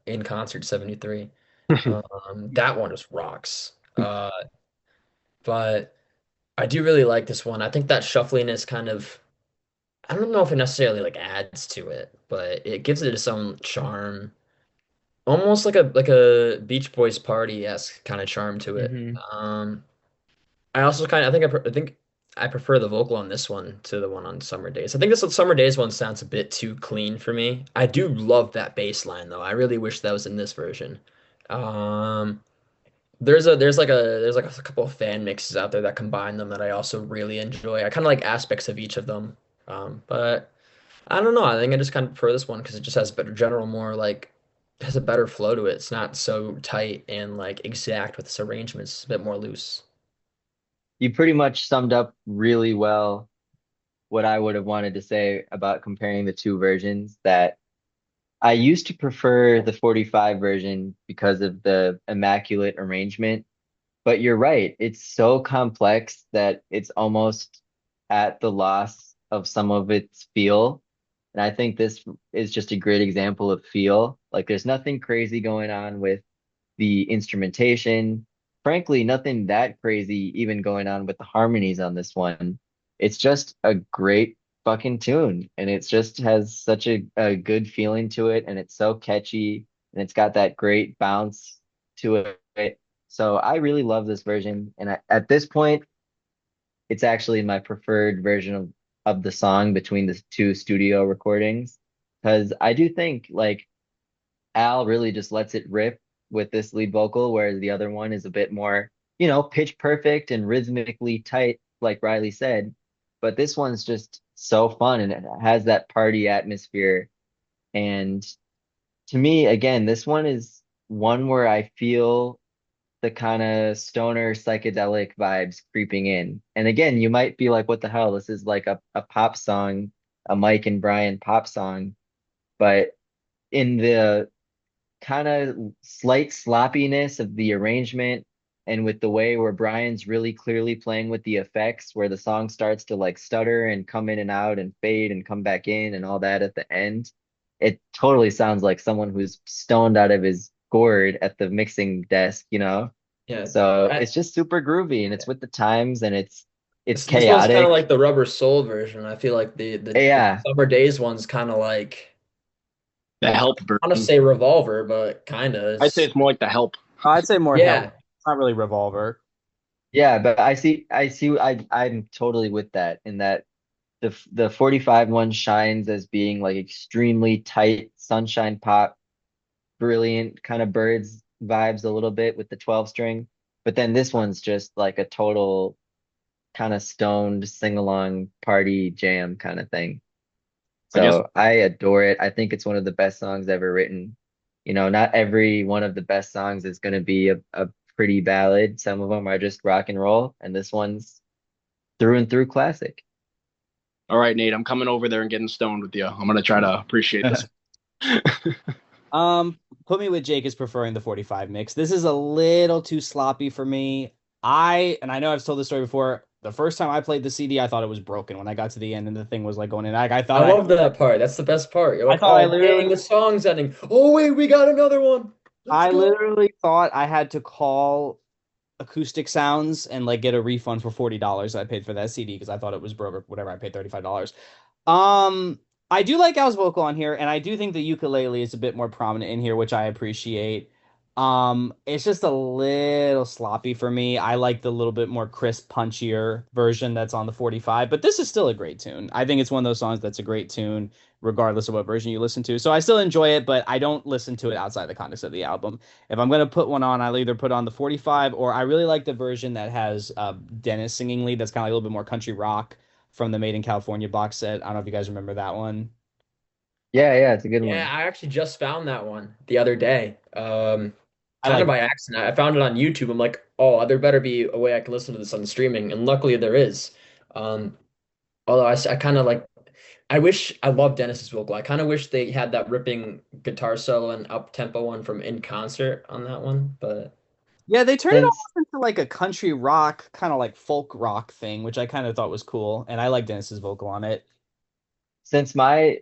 In Concert 73. That one just rocks. But I do really like this one. I think that shuffliness kind of I don't know if it necessarily like adds to it, but it gives it its own charm. Almost like a Beach Boys party-esque kind of charm to it. Hmm. I also kind of I think I prefer the vocal on this one to the one on Summer Days. I think this Summer Days one sounds a bit too clean for me. I do love that bass line though. I really wish that was in this version. Um, there's like a couple of fan mixes out there that combine them that I also really enjoy. I kind of like aspects of each of them. But I don't know. I think I just kind of prefer this one because it just has better general, more like has a better flow to it. It's not so tight and like exact with its arrangements. It's a bit more loose. You pretty much summed up really well what I would have wanted to say about comparing the two versions. That I used to prefer the 45 version because of the immaculate arrangement, but you're right. It's so complex that it's almost at the loss of some of its feel. And I think this is just a great example of feel. Like there's nothing crazy going on with the instrumentation. Frankly, nothing that crazy even going on with the harmonies on this one. It's just a great fucking tune. And it just has such a good feeling to it. And it's so catchy. And it's got that great bounce to it. So I really love this version. And at this point, it's actually my preferred version of the song between the two studio recordings. Because I do think like Al really just lets it rip with this lead vocal, whereas the other one is a bit more, pitch perfect and rhythmically tight, like Riley said. But this one's just so fun and it has that party atmosphere. And to me, again, this one is one where I feel the kind of stoner psychedelic vibes creeping in. And again, you might be like, what the hell? This is like a pop song, a Mike and Brian pop song. But in the kind of slight sloppiness of the arrangement and with the way where Brian's really clearly playing with the effects, where the song starts to like stutter and come in and out and fade and come back in and all that at the end, it totally sounds like someone who's stoned out of his gourd at the mixing desk. Yeah. So I, it's just super groovy and it's with the times and it's this one's kind of chaotic. like the Rubber Soul version. I feel like the Yeah. Summer Days one's kind of like The help I want to version. say Revolver, but kind of. I'd say it's more like the help. I'd say more help. Yeah. It's not really Revolver. Yeah, but I'm totally with that in that the 45 one shines as being like extremely tight sunshine pop, brilliant kind of birds vibes a little bit with the 12 string. But then this one's just like a total kind of stoned sing-along party jam kind of thing. I guess So I adore it. I think it's one of the best songs ever written. Not every one of the best songs is going to be a pretty ballad. Some of them are just rock and roll, and this one's through and through classic. all right, Nate, I'm coming over there and getting stoned with you. I'm gonna try to appreciate this. Put me with Jake as preferring the 45 mix. This is a little too sloppy for me. I know I've told this story before. The first time I played the CD, I thought it was broken when I got to the end and the thing was like going in. I I thought love that part. That's the best part. You're I like, thought I oh dang, literally the song's ending. Oh wait, we got another one. Let's I go. literally thought I had to call Acoustic Sounds and like get a refund for $40 I paid for that CD because I thought it was broke or whatever. I paid $35. I do like Al's vocal on here, and I do think the ukulele is a bit more prominent in here, which I appreciate. It's just a little sloppy for me. I like the little bit more crisp, punchier version that's on the 45, but this is still a great tune. I think it's one of those songs that's a great tune, regardless of what version you listen to. So I still enjoy it, but I don't listen to it outside the context of the album. If I'm gonna put one on, I'll either put on the 45 or I really like the version that has Dennis singing lead. That's kind of like a little bit more country rock from the Made in California box set. I don't know if you guys remember that one. Yeah, it's a good Yeah, one. I actually just found that one the other day. I Kind of like by accident. I found it on YouTube. I'm like, oh, there better be a way I can listen to this on streaming, and luckily there is. Um, although I kind of like, I wish I love Dennis's vocal. I kind of wish they had that ripping guitar solo and up tempo one from In Concert on that one, but Yeah, they turned it Since almost into like a country rock, kind of like folk rock thing, which I kind of thought was cool. And I like Dennis's vocal on it. since my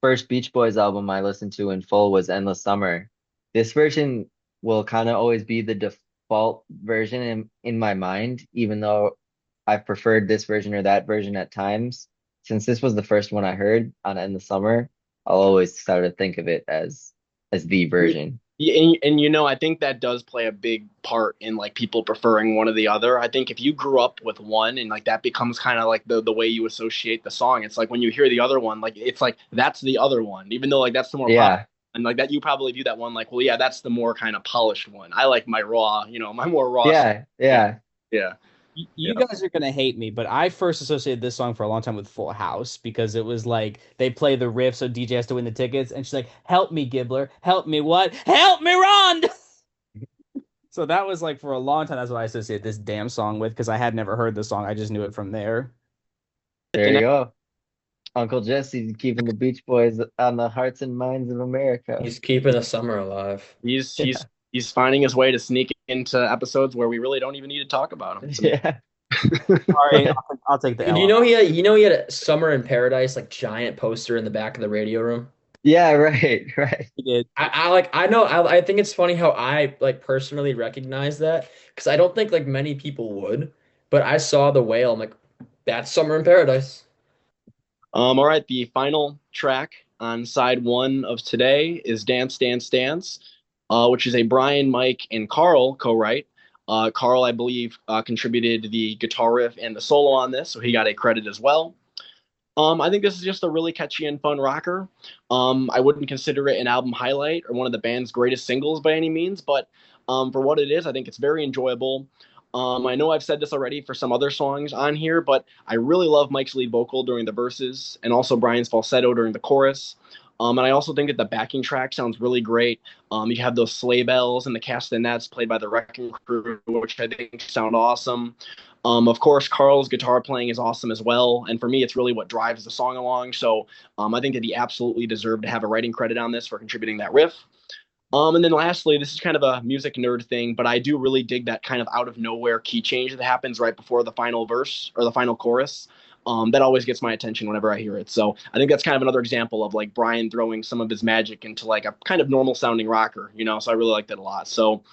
first Beach Boys album I listened to in full was Endless Summer, this version will kind of always be the default version in my mind, even though I've preferred this version or that version at times. Since this was the first one I heard on Endless Summer, I'll always sort of think of it as the version. Yeah, and I think that does play a big part in like people preferring one or the other. I think if you grew up with one and like that becomes kind of like the way you associate the song, it's like when you hear the other one, like it's like that's the other one, even though like that's the more pop Yeah, and like that you probably view that one like, well, yeah, that's the more kind of polished one. I like my raw, my more raw stuff. yeah, yeah. Yeah, You yeah. guys are gonna hate me, but I first associated this song for a long time with Full House because it was like they play the riff, so DJ has to win the tickets, and she's like, "Help me, Gibbler, help me, what? Help me, Rhonda!" So that was like for a long time. That's what I associated this damn song with because I had never heard the song. I just knew it from there. There And you go. Uncle Jesse keeping the Beach Boys on the hearts and minds of America. he's keeping the summer alive. he's Yeah. he's he's finding his way to sneak into episodes where we really don't even need to talk about him. Yeah. Sorry, I'll take the Dude, L on that. you know he had a Summer in Paradise like giant poster in the back of the radio room. Yeah, right, right. He did. I like I know I think it's funny how I like personally recognize that because I don't think like many people would, but I saw the whale. I'm like, that's Summer in Paradise. All right, the final track on side one of today is Dance, Dance, Dance, which is a Brian, Mike, and Carl co-write. Carl, I believe, contributed the guitar riff and the solo on this, so he got a credit as well. I think this is just a really catchy and fun rocker. I wouldn't consider it an album highlight or one of the band's greatest singles by any means, but for what it is, I think it's very enjoyable. I know I've said this already for some other songs on here, but I really love Mike's lead vocal during the verses and also Brian's falsetto during the chorus. And I also think that the backing track sounds really great. You have those sleigh bells and the castanets played by the Wrecking Crew, which I think sound awesome. Of course, Carl's guitar playing is awesome as well, and for me, it's really what drives the song along. So I think that he absolutely deserved to have a writing credit on this for contributing that riff. And then lastly, this is kind of a music nerd thing, but I do really dig that kind of out of nowhere key change that happens right before the final verse or the final chorus. That always gets my attention whenever I hear it. So I think that's kind of another example of like Brian throwing some of his magic into like a kind of normal sounding rocker, you know. So I really like that a lot. So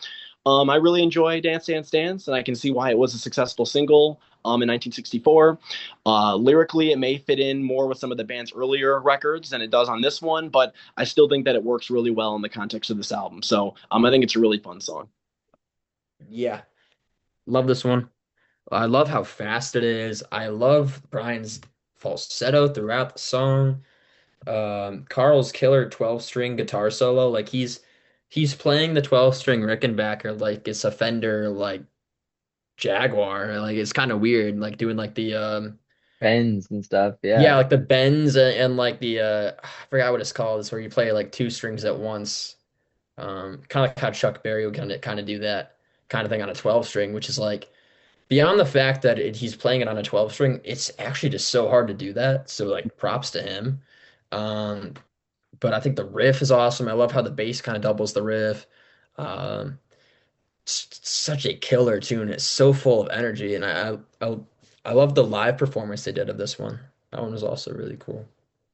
I really enjoy Dance Dance Dance, and I can see why it was a successful single in 1964. Lyrically, it may fit in more with some of the band's earlier records than it does on this one, but I still think that it works really well in the context of this album. So I think it's a really fun song. Yeah, love this one. I love how fast it is. I love Brian's falsetto throughout the song. Carl's killer 12 string guitar solo, like he's playing the 12 string Rickenbacker like it's a Fender like Jaguar. Like it's kind of weird, like doing like the Pens and stuff. yeah, Yeah. like the bends and like the I forgot what it's called. It's where you play like two strings at once. Kind of like how Chuck Berry would kind of do that kind of thing on a 12 string, which is like beyond the fact that he's playing it on a 12 string, it's actually just so hard to do that. So like props to him. Um, but I think the riff is awesome. I love how the bass kind of doubles the riff. Um, it's such a killer tune. It's so full of energy, and I love the live performance they did of this one. That one was also really cool.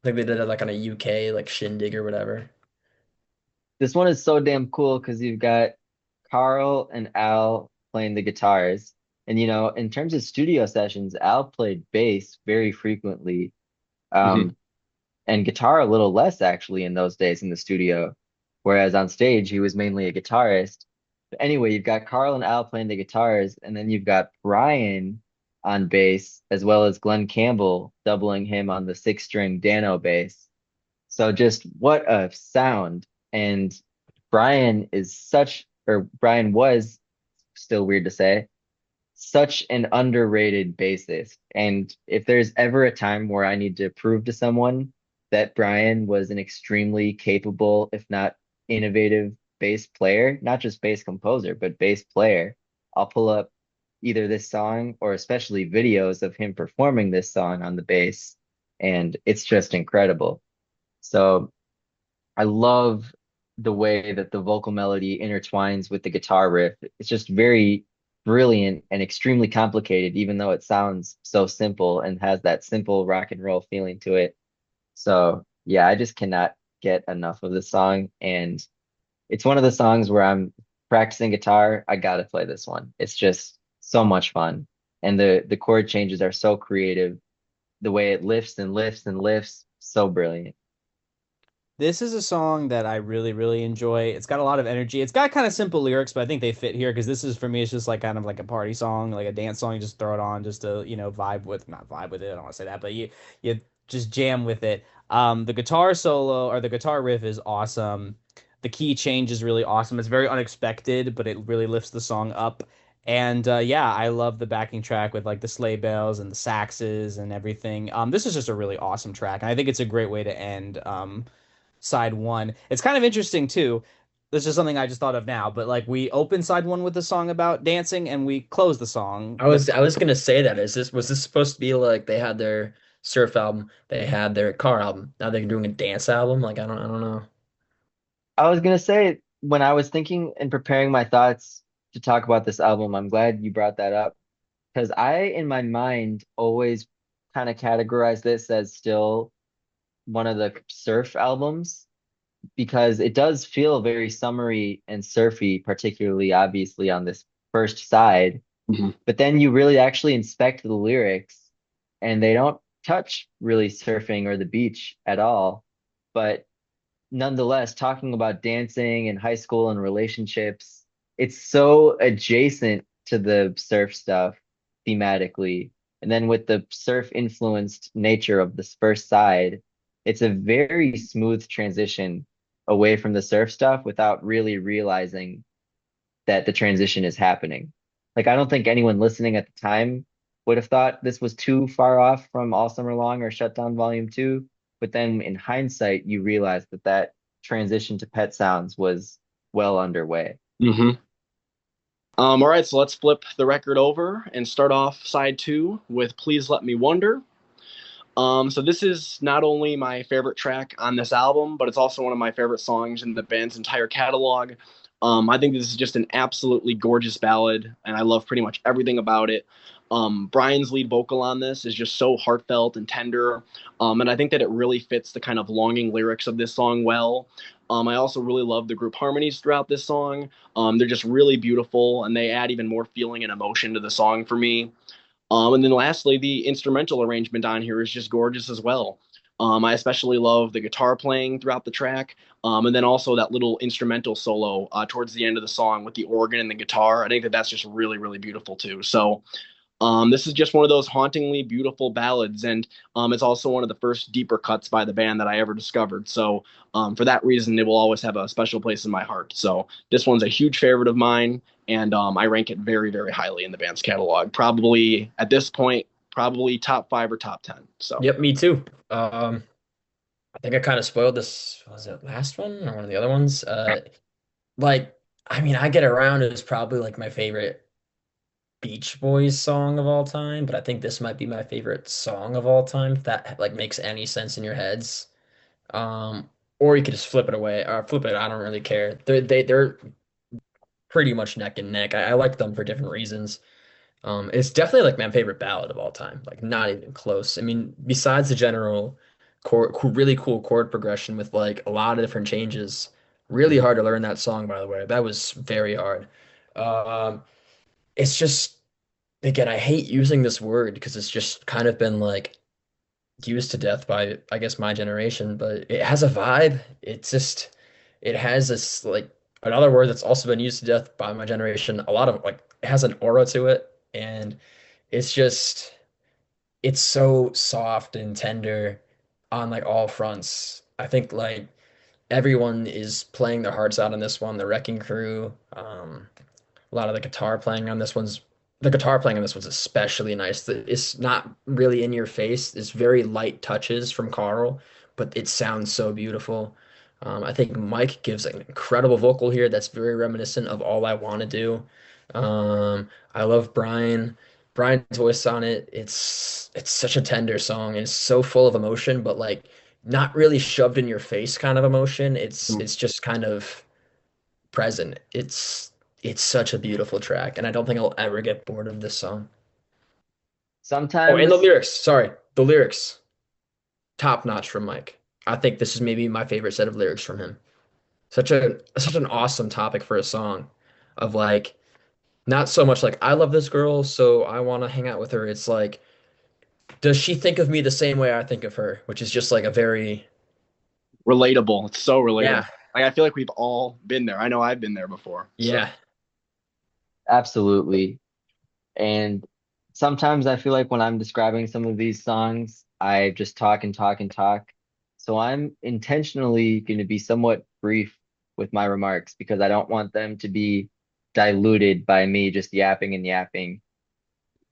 I think they did it like on a UK like shindig or whatever. This one is so damn cool because you've got Carl and Al playing the guitars. And in terms of studio sessions, Al played bass very frequently. Mhm. Um, and guitar a little less actually in those days in the studio. Whereas on stage, he was mainly a guitarist. But anyway, you've got Carl and Al playing the guitars, and then you've got Brian on bass, as well as Glenn Campbell doubling him on the six-string Dano bass. So just what a sound. And Brian was still weird to say, such an underrated bassist. And if there's ever a time where I need to prove to someone that Brian was an extremely capable, if not innovative bass player, not just bass composer, but bass player, I'll pull up either this song or especially videos of him performing this song on the bass. And it's just incredible. So I love the way that the vocal melody intertwines with the guitar riff. It's just very brilliant and extremely complicated, even though it sounds so simple and has that simple rock and roll feeling to it. So, yeah, I just cannot get enough of this song. And it's one of the songs where I'm practicing guitar. I gotta play this one. It's just so much fun. And the chord changes are so creative. The way it lifts and lifts and lifts, so brilliant. This is a song that I really, really enjoy. It's got a lot of energy. It's got kind of simple lyrics, but I think they fit here because this is for me, it's just like kind of like a party song, like a dance song. You just throw it on just to, vibe with, not vibe with it. I don't want to say that, but you just jam with it. The guitar solo or the guitar riff is awesome. The key change is really awesome. It's very unexpected, but it really lifts the song up. And yeah, I love the backing track with like the sleigh bells and the saxes and everything. This is just a really awesome track, and I think it's a great way to end. Side one. It's kind of interesting too. This is something I just thought of now, but like we open side one with a song about dancing and we close the song. I was gonna say that. Was this supposed to be like they had their surf album, they had their car album. Now they're doing a dance album? Like I don't know. I was gonna say when I was thinking and preparing my thoughts to talk about this album, I'm glad you brought that up. because I, in my mind, always kind of categorize this as still one of the surf albums because it does feel very summery and surfy, particularly obviously on this first side. Mhm. But then you really actually inspect the lyrics, and they don't touch really surfing or the beach at all. But nonetheless, talking about dancing and high school and relationships, it's so adjacent to the surf stuff thematically. And then with the surf influenced nature of this first side, it's a very smooth transition away from the surf stuff without really realizing that the transition is happening. Like, I don't think anyone listening at the time would have thought this was too far off from All Summer Long or Shutdown Volume 2. But then in hindsight, you realize that that transition to Pet Sounds was well underway. Hmm. All right, so let's flip the record over and start off side two with Please Let Me Wonder. So this is not only my favorite track on this album, but it's also one of my favorite songs in the band's entire catalog. I think this is just an absolutely gorgeous ballad, and I love pretty much everything about it. Brian's lead vocal on this is just so heartfelt and tender, and I think that it really fits the kind of longing lyrics of this song well. I also really love the group harmonies throughout this song. They're just really beautiful, and they add even more feeling and emotion to the song for me. And then lastly, the instrumental arrangement on here is just gorgeous as well. I especially love the guitar playing throughout the track, and then also that little instrumental solo towards the end of the song with the organ and the guitar. I think that that's just really, really beautiful too. So this is just one of those hauntingly beautiful ballads, and it's also one of the first deeper cuts by the band that I ever discovered. So for that reason, it will always have a special place in my heart. So this one's a huge favorite of mine, and I rank it very, very highly in the band's catalog. Probably at this point, probably top five or top 10. So Yep, me too. I think I kind of spoiled this. Was it last one or one of the other ones? Like, I mean, I Get Around is probably like my favorite Beach Boys song of all time, but I think this might be my favorite song of all time, if that like makes any sense in your heads. Um, or you could just flip it away or flip it. I don't really care. They're pretty much neck and neck. I like them for different reasons. It's definitely like my favorite ballad of all time. Like not even close. I mean, besides the general really cool chord progression with like a lot of different changes. Really hard to learn that song, by the way. That was very hard. Um, it's just again, I hate using this word because it's just kind of been like used to death by I guess my generation, but it has a vibe. It's just it has this like another word that's also been used to death by my generation. A lot of like it has an aura to it, and it's just it's so soft and tender on like all fronts. I think like everyone is playing their hearts out on this one. The Wrecking Crew, a lot of the guitar playing on this one's especially nice. It's not really in your face. It's very light touches from Carl, but it sounds so beautiful. I think Mike gives an incredible vocal here that's very reminiscent of All I Want to Do. I love Brian's voice on it. It's such a tender song and it's so full of emotion, but like not really shoved in your face kind of emotion. It's just kind of present. It's such a beautiful track, and I don't think I'll ever get bored of this song. Oh, and the Sometimes lyrics. Sorry, the lyrics, top notch from Mike. I think this is maybe my favorite set of lyrics from him. Such an awesome topic for a song, of like not so much like I love this girl, so I want to hang out with her. It's like, does she think of me the same way I think of her? Which is just like a very relatable. It's so relatable. yeah, Like I feel like we've all been there. I know I've been there before. So yeah. absolutely. And sometimes I feel like when I'm describing some of these songs, I just talk and talk and talk. So I'm intentionally going to be somewhat brief with my remarks because I don't want them to be diluted by me just yapping and yapping.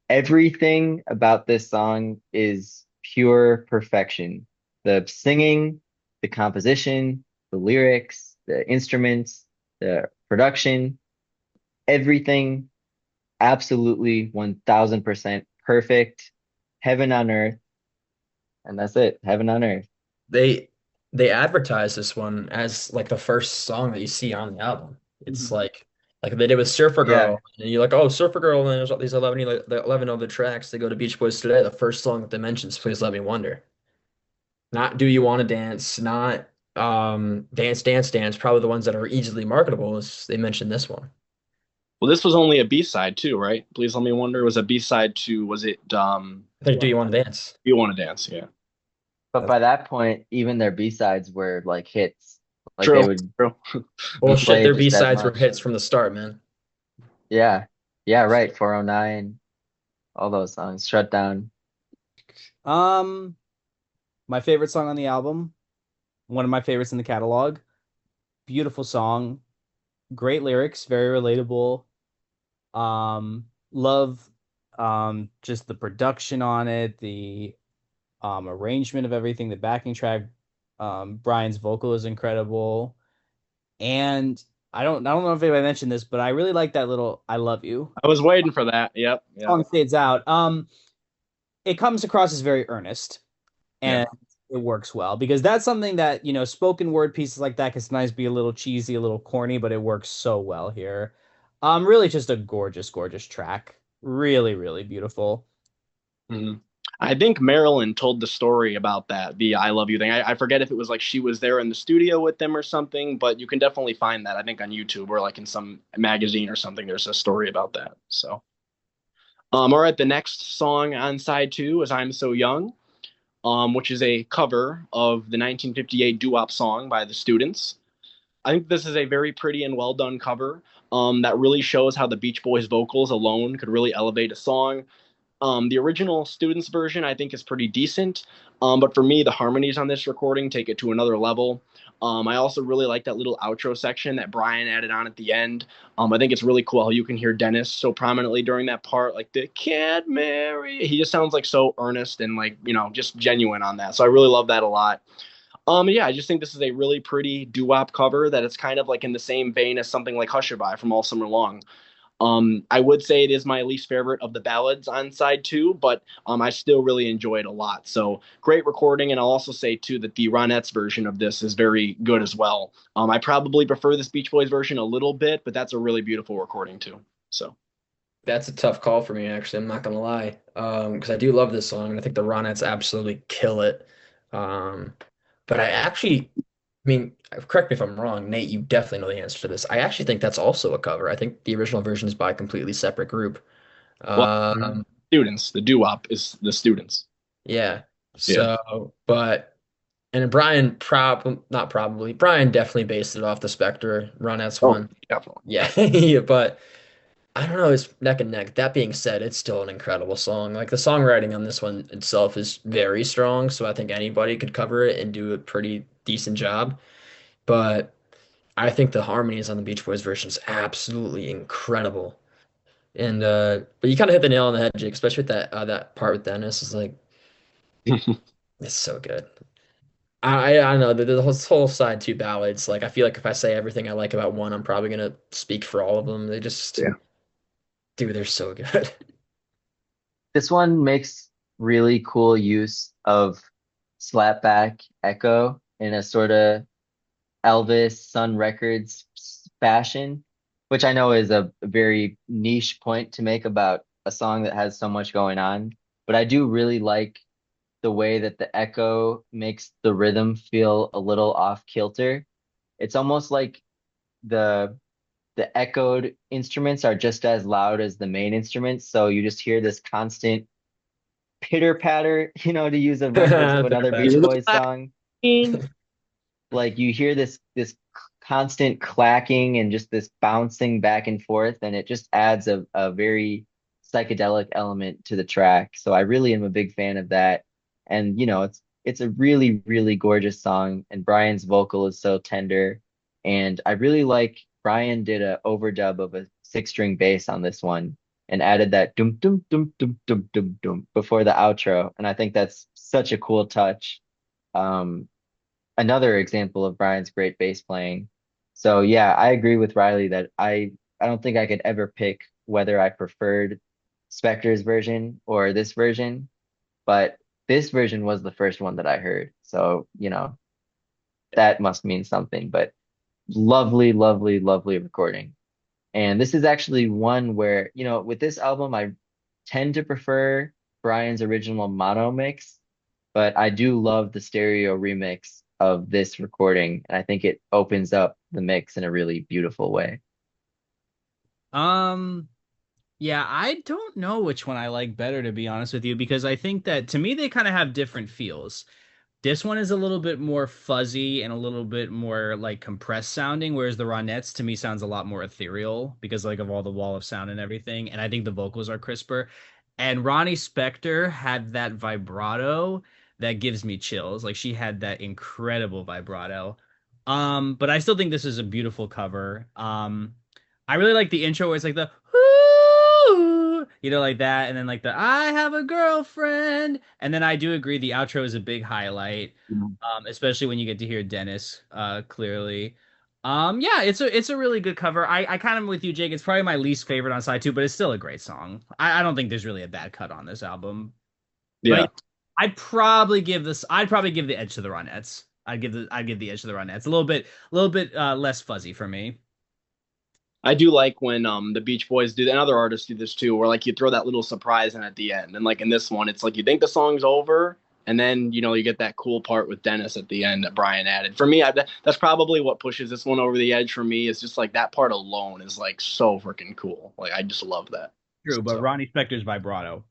Everything about this song is pure perfection. The singing, the composition, the lyrics, the instruments, the production, everything absolutely 1000% perfect. Heaven on earth. And that's it. Heaven on earth. They they advertise this one as like the first song that you see on the album. It's Mhm. like Like they did with Surfer Yeah. Girl, and you're like, oh, Surfer Girl, and then there's all these 11, the 11 other tracks. They go to Beach Boys Today. The first song that they mention is Please Let Me Wonder. Not Do You Want to Dance, not Dance, Dance, Dance. Probably the ones that are easily marketable is they mentioned this one. Well, this was only a B-side too, right? Please Let Me Wonder was a B-side to, was it I think Do You Want to Dance? You Want to Dance? Yeah. But That's by that point, even their B-sides were like hits. Like they True. would True. bullshit. play Their just as B-sides were much. hits from the start, man. Yeah. Yeah, right. 409, all those songs. Shut Down. Um, my favorite song on the album, one of my favorites in the catalog. Beautiful song, great lyrics, very relatable. Love just the production on it, the arrangement of everything, the backing track. Brian's vocal is incredible. And I don't know if anybody mentioned this, but I really like that little "I love you." I was waiting for that. Yep. Yep. Song fades out. It comes across as very earnest, Yeah. and it works well because that's something that, spoken word pieces like that can sometimes be a little cheesy, a little corny, but it works so well here. Really just a gorgeous, gorgeous track. Really, really beautiful. Mhm. I think Marilyn told the story about that, the I Love You thing. I forget if it was like she was there in the studio with them or something, but you can definitely find that, I think, on YouTube or like in some magazine or something. There's a story about that. So, all right, the next song on side two is I'm So Young, which is a cover of the 1958 doo-wop song by the Students. I think this is a very pretty and well done cover that really shows how the Beach Boys vocals alone could really elevate a song. The original Students version, I think, is pretty decent. But for me, the harmonies on this recording take it to another level. I also really like that little outro section that Brian added on at the end. I think it's really cool how you can hear Dennis so prominently during that part, like the can't marry. He just sounds like so earnest and like, just genuine on that. So I really love that a lot. Yeah, I just think this is a really pretty doo-wop cover that it's kind of like in the same vein as something like Hushabye from All Summer Long. I would say it is my least favorite of the ballads on side two, but I still really enjoy it a lot. So great recording, and I'll also say too that the Ronettes version of this is very good as well. I probably prefer this Beach Boys version a little bit, but that's a really beautiful recording too. So That's a tough call for me, actually. I'm not gonna lie, because I do love this song, and I think the Ronettes absolutely kill it. Um, but I actually, I mean, correct me if I'm wrong, Nate. You definitely know the answer to this. I actually think that's also a cover. I think the original version is by a completely separate group. well, Mhm. Um, students, the doo-wop is the Students. yeah. Yeah. So, but and Brian not probably Brian definitely based it off the Spectre Ronettes Oh, one. definitely. Yeah, but. I don't know, it's neck and neck. That being said, it's still an incredible song. Like the songwriting on this one itself is very strong, so I think anybody could cover it and do a pretty decent job. But I think the harmonies on the Beach Boys version is absolutely incredible. And but you kind of hit the nail on the head, Jake, especially with that part with Dennis is like it's so good. I don't know the whole side two ballads. Like I feel like if I say everything I like about one, I'm probably gonna speak for all of them. They just, Yeah. dude, they're so good. This one makes really cool use of slapback echo in a sort of Elvis Sun Records fashion, which I know is a very niche point to make about a song that has so much going on. But I do really like the way that the echo makes the rhythm feel a little off kilter. It's almost like the the echoed instruments are just as loud as the main instruments, so you just hear this constant pitter patter, to use a reference to Pitter another Beach patter. You're the Boys black song. queen. Like you hear this constant clacking and just this bouncing back and forth, and it just adds a very psychedelic element to the track. So I really am a big fan of that. And it's a really, really gorgeous song, and Brian's vocal is so tender. And I really like Brian did a overdub of a six-string bass on this one and added that dum dum dum dum dum dum dum before the outro. And I think that's such a cool touch. Um, Another example of Brian's great bass playing. So yeah, I agree with Riley that I don't think I could ever pick whether I preferred Spectre's version or this version, but this version was the first one that I heard. So, that must mean something, but lovely, lovely, lovely recording. And this is actually one where, with this album, I tend to prefer Brian's original mono mix, but I do love the stereo remix of this recording. And I think it opens up the mix in a really beautiful way. Um, yeah, I don't know which one I like better, to be honest with you, because I think that to me they kind of have different feels. This one is a little bit more fuzzy and a little bit more like compressed sounding, whereas the Ronettes to me sounds a lot more ethereal because like of all the wall of sound and everything. And I think the vocals are crisper. And Ronnie Spector had that vibrato that gives me chills. Like she had that incredible vibrato. But I still think this is a beautiful cover. I really like the intro where it's like the "Ooh," like that, and then like the I have a girlfriend. And then I do agree the outro is a big highlight, especially when you get to hear Dennis clearly. Yeah, it's a really good cover. I kind of am with you, Jake. It's probably my least favorite on side two, but it's still a great song. I don't think there's really a bad cut on this album. But Yeah. I'd probably give the edge to the Ronettes. I'd give the edge to the Ronettes. A little bit less fuzzy for me. I do like when the Beach Boys do, and other artists do this too, where like you throw that little surprise in at the end, and like in this one, it's like you think the song's over, and then you get that cool part with Dennis at the end that Brian added. For me, that's probably what pushes this one over the edge for me. Is just like that part alone is like so freaking cool. Like I just love that. True, but So, Ronnie Spector's vibrato.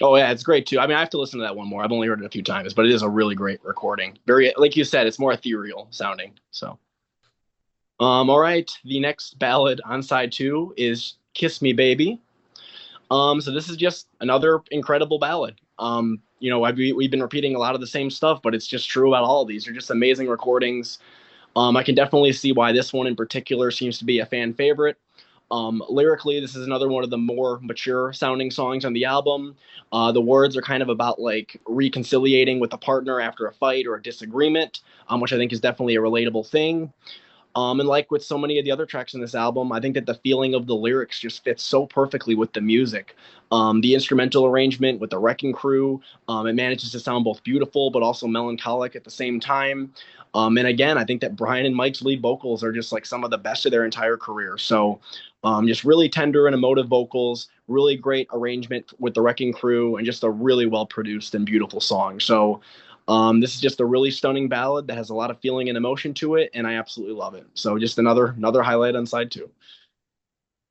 oh yeah, it's great too. I mean, I have to listen to that one more. I've only heard it a few times, but it is a really great recording. Very, like you said, it's more ethereal sounding. So. All right. The next ballad on side two is "Kiss Me, Baby." So this is just another incredible ballad. We've been repeating a lot of the same stuff, but it's just true about all of these. They're just amazing recordings. I can definitely see why this one in particular seems to be a fan favorite. Lyrically, this is another one of the more mature sounding songs on the album. The words are kind of about like reconciliating with a partner after a fight or a disagreement, which I think is definitely a relatable thing. And like with so many of the other tracks in this album, I think that the feeling of the lyrics just fits so perfectly with the music. The instrumental arrangement with the Wrecking Crew, it manages to sound both beautiful but also melancholic at the same time. And again, I think that Brian and Mike's lead vocals are just like some of the best of their entire career. So just really tender and emotive vocals, really great arrangement with the Wrecking Crew, and just a really well produced and beautiful song. So this is just a really stunning ballad that has a lot of feeling and emotion to it, and I absolutely love it. So just another highlight on side two.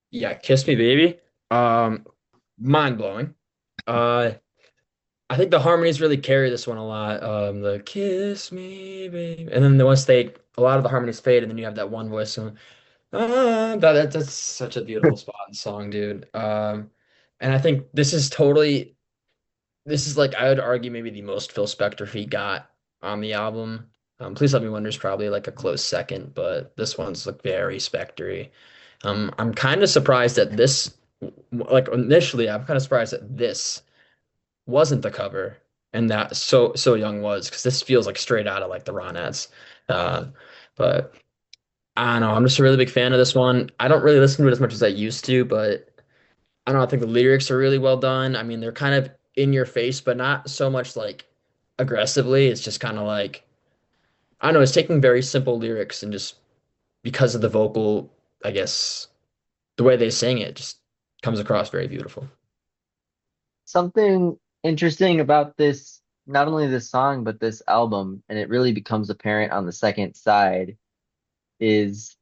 Yeah, Kiss Me Baby. Um, Mind blowing. Uh, I think the harmonies really carry this one a lot. The Kiss Me Baby, and then a lot of the harmonies fade, and then you have that one voice. And, that's such a beautiful spot in the song, dude. And I think this is like I would argue maybe the most Phil Spector he got on the album. Please Let Me Wonder is probably like a close second, but this one's like very Spectory. I'm kind of surprised that this, like initially, I'm kind of surprised that this wasn't the cover and that So Young was, because this feels like straight out of like the Ronettes. Uh, but I don't know. I'm just a really big fan of this one. I don't really listen to it as much as I used to, but I don't know. I think the lyrics are really well done. I mean, they're kind of in your face, but not so much like aggressively. It's just kind of like, I don't know. It's taking very simple lyrics and just because of the vocal, I guess, the way they sing it just comes across very beautiful. Something interesting about this, not only this song, but this album, and it really becomes apparent on the second side, is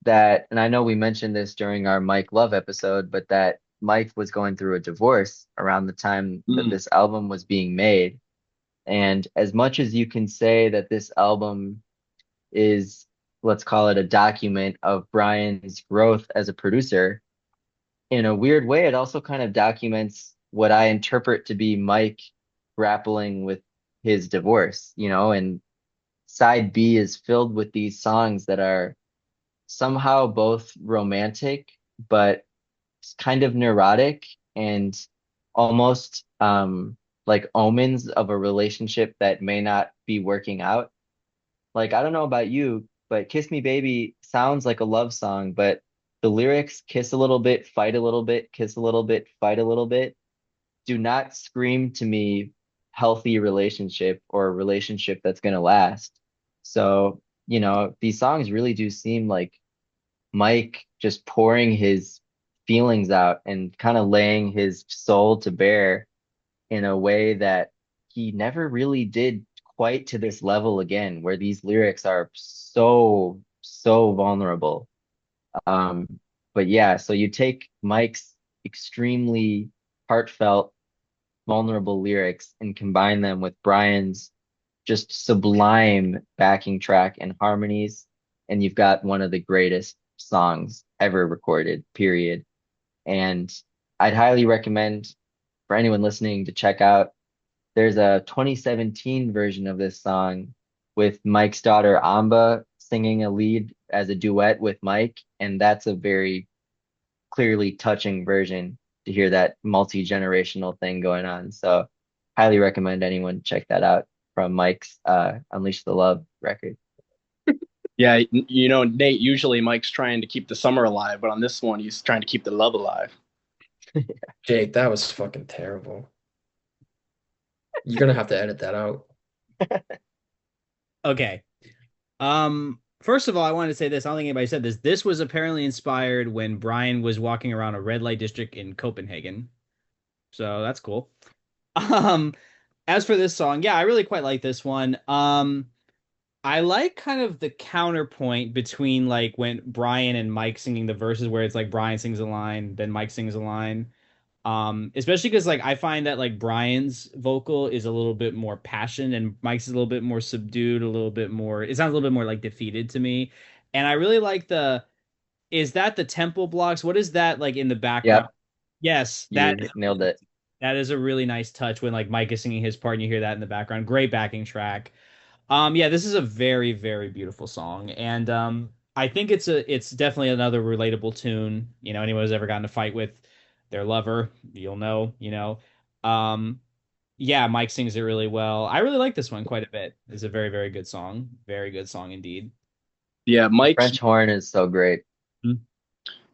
that, and I know we mentioned this during our Mike Love episode, but that Mike was going through a divorce around the time that Mm. this album was being made. And as much as you can say that this album is, let's call it a document of Brian's growth as a producer, in a weird way, it also kind of documents what I interpret to be Mike grappling with his divorce, and side B is filled with these songs that are somehow both romantic, but kind of neurotic and almost like omens of a relationship that may not be working out. Like, I don't know about you, but Kiss Me Baby sounds like a love song, but the lyrics, kiss a little bit, fight a little bit, kiss a little bit, fight a little bit, do not scream to me healthy relationship or a relationship that's going to last. So, these songs really do seem like Mike just pouring his feelings out and kind of laying his soul to bear in a way that he never really did quite to this level again, where these lyrics are so, so vulnerable. But yeah, so you take Mike's extremely heartfelt, vulnerable lyrics and combine them with Brian's just sublime backing track and harmonies, and you've got one of the greatest songs ever recorded, period. And I'd highly recommend for anyone listening to check out. There's a 2017 version of this song with Mike's daughter Amba singing a lead as a duet with Mike, and that's a very clearly touching version to hear that multi-generational thing going on. So highly recommend anyone check that out from Mike's Unleash the Love record. Yeah, you know, Nate, usually Mike's trying to keep the summer alive, but on this one, he's trying to keep the love alive. Jake, that was fucking terrible. You're gonna have to edit that out. Okay. First of all, I wanted to say this. I don't think anybody said this. This was apparently inspired when Brian was walking around a red light district in Copenhagen. So that's cool. Um, as for this song, yeah, I really quite like this one. I like kind of the counterpoint between like when Brian and Mike singing the verses where it's like Brian sings a line, then Mike sings a line. Especially because like I find that like Brian's vocal is a little bit more passion and Mike's is a little bit more subdued, a little bit more, it sounds a little bit more like defeated to me. And I really like is that the temple blocks? What is that like in the background? Yep, Yes, you nailed it. that is a really nice touch when like Mike is singing his part and you hear that in the background. Great backing track. Yeah, this is a very, very beautiful song, and I think it's definitely another relatable tune. You know, anyone who's ever gotten in a fight with their lover, you'll know. Um, yeah, Mike sings it really well. I really like this one quite a bit. It's a very, very good song indeed. Yeah, The French horn is so great.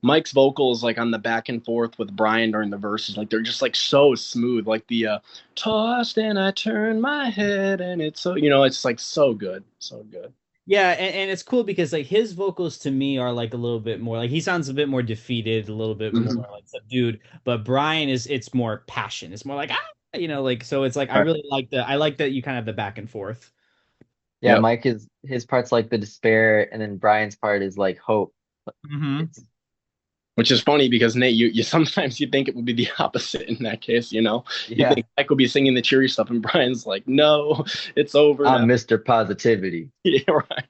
Mike's vocals like on the back and forth with Brian during the verses, like they're just like so smooth. Like the tossed and I turn my head and it's so it's like so good. So good. Yeah, and it's cool because like his vocals to me are like a little bit more like he sounds a bit more defeated, a little bit more Mhm. like subdued, but Brian is it's more passion. It's more like like so it's like Right. I like that you kind of have the back and forth. Yeah, Yep. Mike is his part's like the despair, and then Brian's part is like hope. Hmm. It's Which is funny because Nate, you sometimes you think it would be the opposite in that case, you know. You yeah, think Mike would be singing the cheery stuff and Brian's like, no, it's over now. I'm Mr. Positivity. Yeah, right.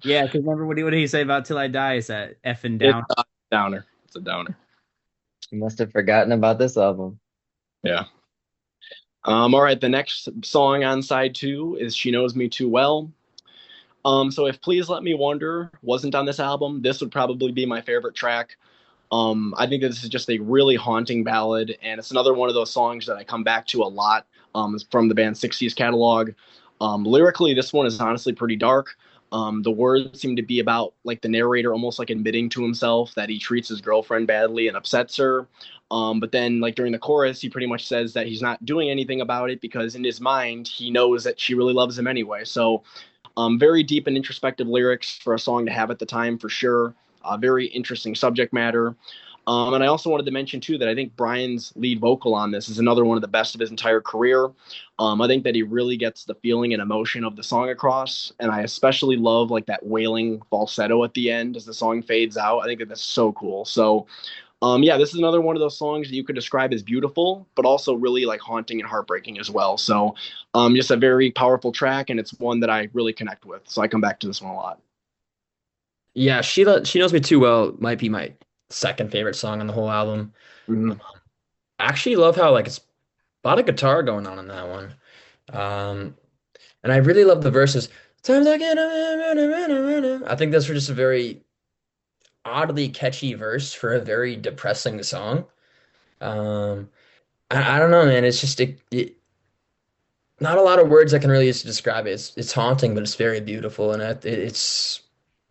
Yeah, because remember what did he say about "Till I Die"? Is that effing It's down? a downer. It's a downer. You must have forgotten about this album. Yeah. All right, the next song on side two is She Knows Me Too Well. So if Please Let Me Wonder wasn't on this album, this would probably be my favorite track. I think that this is just a really haunting ballad, and it's another one of those songs that I come back to a lot. It's from the band 60s catalog. Lyrically, this one is honestly pretty dark. The words seem to be about like the narrator almost like admitting to himself that he treats his girlfriend badly and upsets her. But then, like during the chorus, he pretty much says that he's not doing anything about it because in his mind, he knows that she really loves him anyway. So very deep and introspective lyrics for a song to have at the time, for sure. Very interesting subject matter. And I also wanted to mention, too, that I think Brian's lead vocal on this is another one of the best of his entire career. I think that he really gets the feeling and emotion of the song across. And I especially love like that wailing falsetto at the end as the song fades out. I think that that's so cool. So yeah, this is another one of those songs that you could describe as beautiful, but also really like haunting and heartbreaking as well. So, just a very powerful track, and it's one that I really connect with. So I come back to this one a lot. Yeah, she knows me too well. Might be my second favorite song on the whole album. Mhm. I actually love how like it's a lot of guitar going on in that one. Um, and I really love the verses. Times I get I think that's just a very oddly catchy verse for a very depressing song. Um, I don't know, man. It's just not a lot of words I can really use to describe it. It's haunting, but it's very beautiful, and it's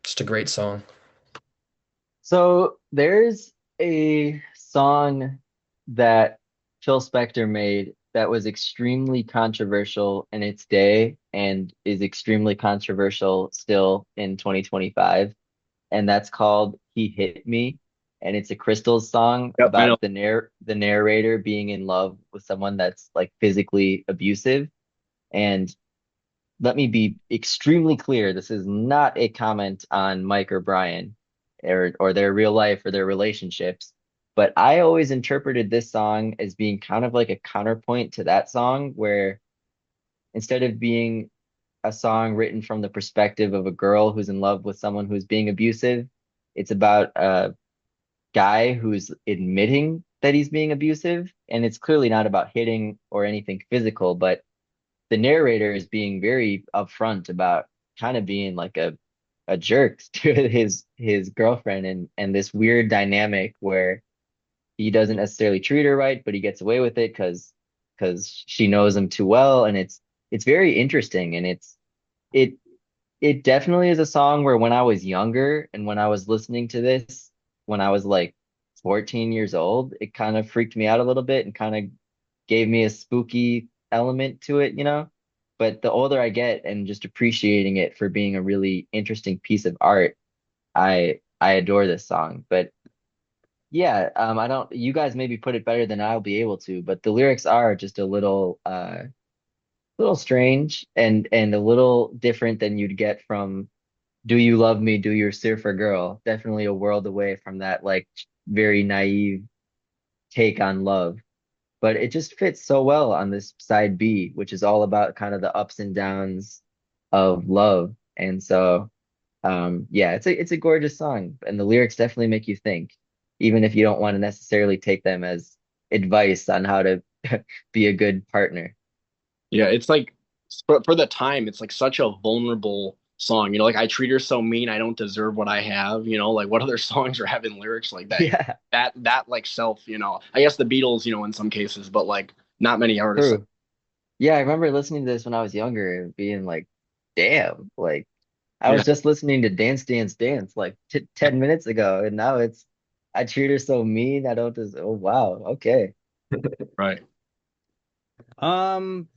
just a great song. So there's a song that Phil Spector made that was extremely controversial in its day and is extremely controversial still in 2025. And that's called He Hit Me. And it's a Crystals song Yep, I know. about the narrator being in love with someone that's like physically abusive. And let me be extremely clear, this is not a comment on Mike or Brian or their real life or their relationships. But I always interpreted this song as being kind of like a counterpoint to that song, where instead of being a song written from the perspective of a girl who's in love with someone who's being abusive, it's about a guy who's admitting that he's being abusive. And it's clearly not about hitting or anything physical, but the narrator is being very upfront about kind of being like a jerk to his girlfriend, and this weird dynamic where he doesn't necessarily treat her right, but he gets away with it because she knows him too well, and it's very interesting, and it it definitely is a song where when I was younger and when I was listening to this when I was like 14 years old, it kind of freaked me out a little bit and kind of gave me a spooky element to it, you know? But the older I get and just appreciating it for being a really interesting piece of art, I adore this song. But yeah, I don't you guys maybe put it better than I'll be able to, but the lyrics are just a little strange and a little different than you'd get from Do You Love Me, Do You Surfer Girl? Definitely a world away from that like very naive take on love. But it just fits so well on this side B, which is all about kind of the ups and downs of love. And so yeah, it's a gorgeous song, and the lyrics definitely make you think, even if you don't want to necessarily take them as advice on how to be a good partner. Yeah, it's like for the time, it's like such a vulnerable song. You know, like I treat her so mean, I don't deserve what I have. You know, like what other songs are having lyrics like that? Yeah, That like self. You know, I guess the Beatles. You know, in some cases, but like not many artists. true. Yeah, I remember listening to this when I was younger and being like, damn, like I Yeah, was just listening to Dance Dance Dance like t 10 minutes ago, and now it's I treat her so mean, I don't just, oh wow, okay. right.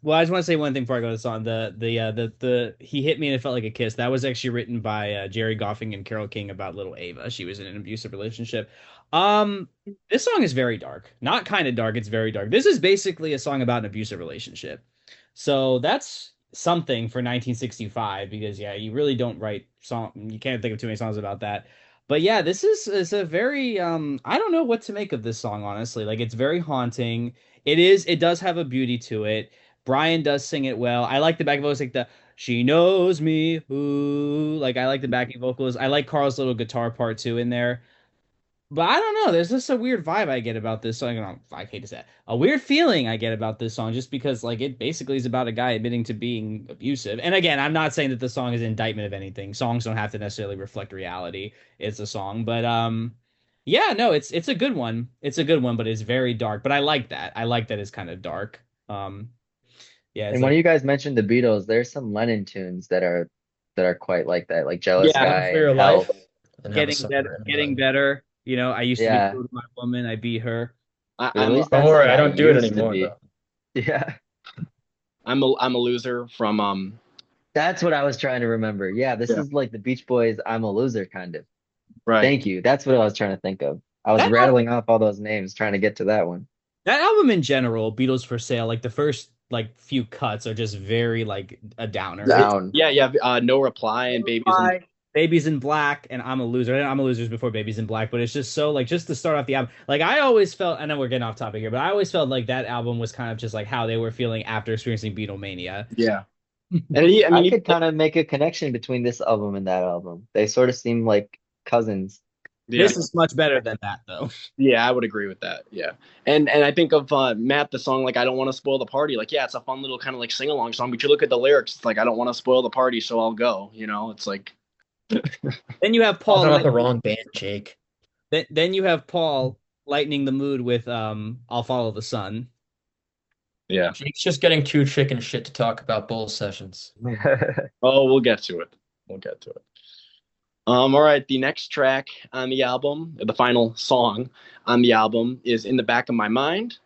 Well, I just want to say one thing before I go to the song. The He Hit Me and It Felt Like a Kiss. That was actually written by Jerry Goffing and Carole King about little Ava. She was in an abusive relationship. Um, this song is very dark. Not kind of dark, it's very dark. This is basically a song about an abusive relationship. So that's something for 1965 because yeah, you really don't write song you can't think of too many songs about that. But yeah, this is a very I don't know what to make of this song honestly. Like it's very haunting. It does have a beauty to it. Brian does sing it well. I like the backing vocals like the she knows me, ooh. Like I like the backing vocals. I like Carl's little guitar part too in there. But I don't know. There's just a weird vibe I get about this song. I hate to say it. A weird feeling I get about this song just because like it basically is about a guy admitting to being abusive. And again, I'm not saying that the song is an indictment of anything. Songs don't have to necessarily reflect reality. It's a song, but yeah, no, it's a good one. It's a good one, but it's very dark. But I like that. I like that it's kind of dark. Yeah, it's And when like you guys mentioned the Beatles, there's some Lennon tunes that are quite like that, like Jealous Yeah, Run Guy for and Your Life Help. and have a getting song better, written about getting it. better. You know, I used to be Yeah, true to my woman. I beat her. I, but at I'm a, least Don't that's worry, like I I don't do it used to anymore be. though. Yeah, I'm a loser from that's what I was trying to remember. Yeah, this yeah, is like the Beach Boys, I'm a loser kind of. right. Thank you. That's what I was trying to think of. I was That rattling off all those names trying to get to that one. That album in general, Beatles for Sale, like the first like few cuts are just very like a downer. It's Down. Yeah, no reply and babies and Babies in Black and I'm a Loser. And I'm a Loser's before Babies in Black, but it's just so like just to start off the album. Like I always felt, I know we're getting off topic here, but I always felt like that album was kind of just like how they were feeling after experiencing Beatlemania. yeah. And I I mean, even could kind of make a connection between this album and that album. They sort of seem like cousins. yeah, This is much better than that though. yeah, I would agree with that. Yeah, and I think of Matt the song like I don't want to spoil the party. Like yeah, it's a fun little kind of like sing along song, but you look at the lyrics, it's like I don't want to spoil the party, so I'll go. You know, it's like Then you have Talking Paul about light, the wrong band, Jake. then you have Paul lightening the mood with I'll Follow the Sun. yeah. Jake's just getting too chicken shit to talk about bull sessions. Oh, we'll get to it. We'll get to it. All right. The next track on the album, the final song on the album, is "In the Back of My Mind."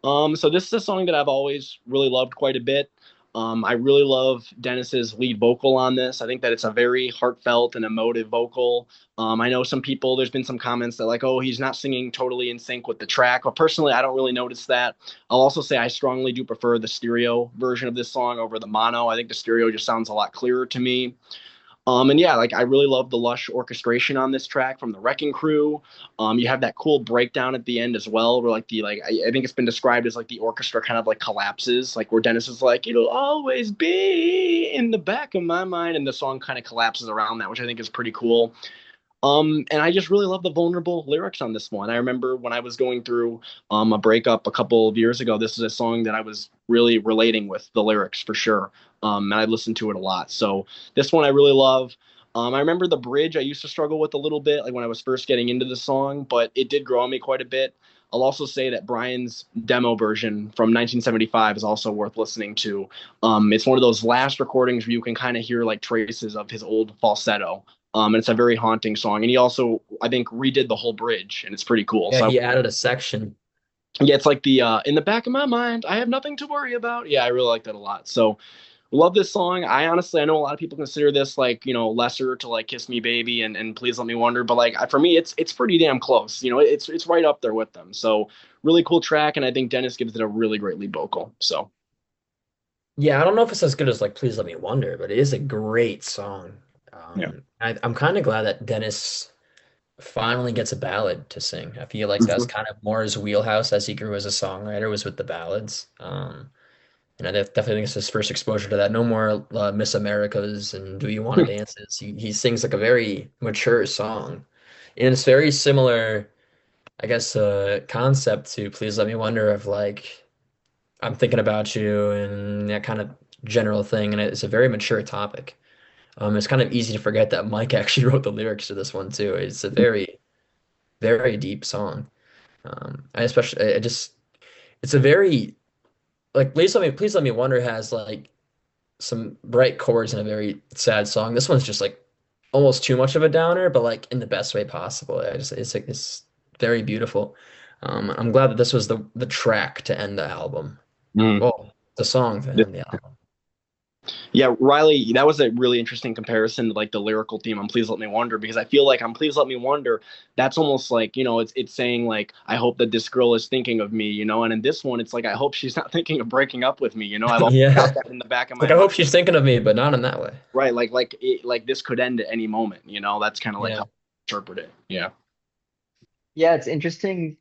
So this is a song that I've always really loved quite a bit. I really love Dennis's lead vocal on this. I think that it's a very heartfelt and emotive vocal. I know some people, there's been some comments that like, oh, he's not singing totally in sync with the track. But personally, I don't really notice that. I'll also say I strongly do prefer the stereo version of this song over the mono. I think the stereo just sounds a lot clearer to me. And yeah, like I really love the lush orchestration on this track from the Wrecking Crew. You have that cool breakdown at the end as well, where like I think it's been described as like the orchestra kind of like collapses, like where Dennis is like, "It'll always be in the back of my mind," and the song kind of collapses around that, which I think is pretty cool. And I just really love the vulnerable lyrics on this one. I remember when I was going through a breakup a couple of years ago, this is a song that I was really relating with the lyrics for sure. And I listened to it a lot. So this one I really love. I remember the bridge I used to struggle with a little bit, like when I was first getting into the song, but it did grow on me quite a bit. I'll also say that Brian's demo version from 1975 is also worth listening to. It's one of those last recordings where you can kind of hear like traces of his old falsetto. And it's a very haunting song. And he also, I think, redid the whole bridge, and it's pretty cool. Yeah, So he added a section. yeah, it's like the in the back of my mind, I have nothing to worry about. Yeah, I really like that a lot. So love this song. I know a lot of people consider this like lesser to like Kiss Me Baby and Please Let Me Wonder, but like for me, it's pretty damn close. It's right up there with them. So really cool track, and I think Dennis gives it a really great lead vocal. So Yeah, I don't know if it's as good as like Please Let Me Wonder, but it is a great song. yeah. I'm kind of glad that Dennis finally gets a ballad to sing. I feel like that's Mhm. kind of more his wheelhouse as he grew as a songwriter was with the ballads. And I definitely think it's his first exposure to that. No more Miss Americas and Do You Wanna Dances. He sings like a very mature song. And it's very similar, I guess, concept to Please Let Me Wonder of like I'm thinking about you and that kind of general thing. And it's a very mature topic. It's kind of easy to forget that Mike actually wrote the lyrics to this one too. It's a very, very deep song. I especially, I just, it's a very like Please Let Me Wonder has like some bright chords and a very sad song. This one's just like almost too much of a downer, but like in the best way possible. It's like it's very beautiful. I'm glad that this was the track to end the album. Mm. Well, the song to end the album. Yeah, Riley, that was a really interesting comparison to like the lyrical theme on Please Let Me Wonder because I feel like on Please Let Me Wonder, that's almost like, it's saying like I hope that this girl is thinking of me, and in this one it's like I hope she's not thinking of breaking up with me. I've always got Yeah. that in the back of Like my I mind. hope she's thinking of me, but not in that way. Right, like this could end at any moment. That's kind of like how Yeah. I interpret it. Yeah. Yeah, it's interesting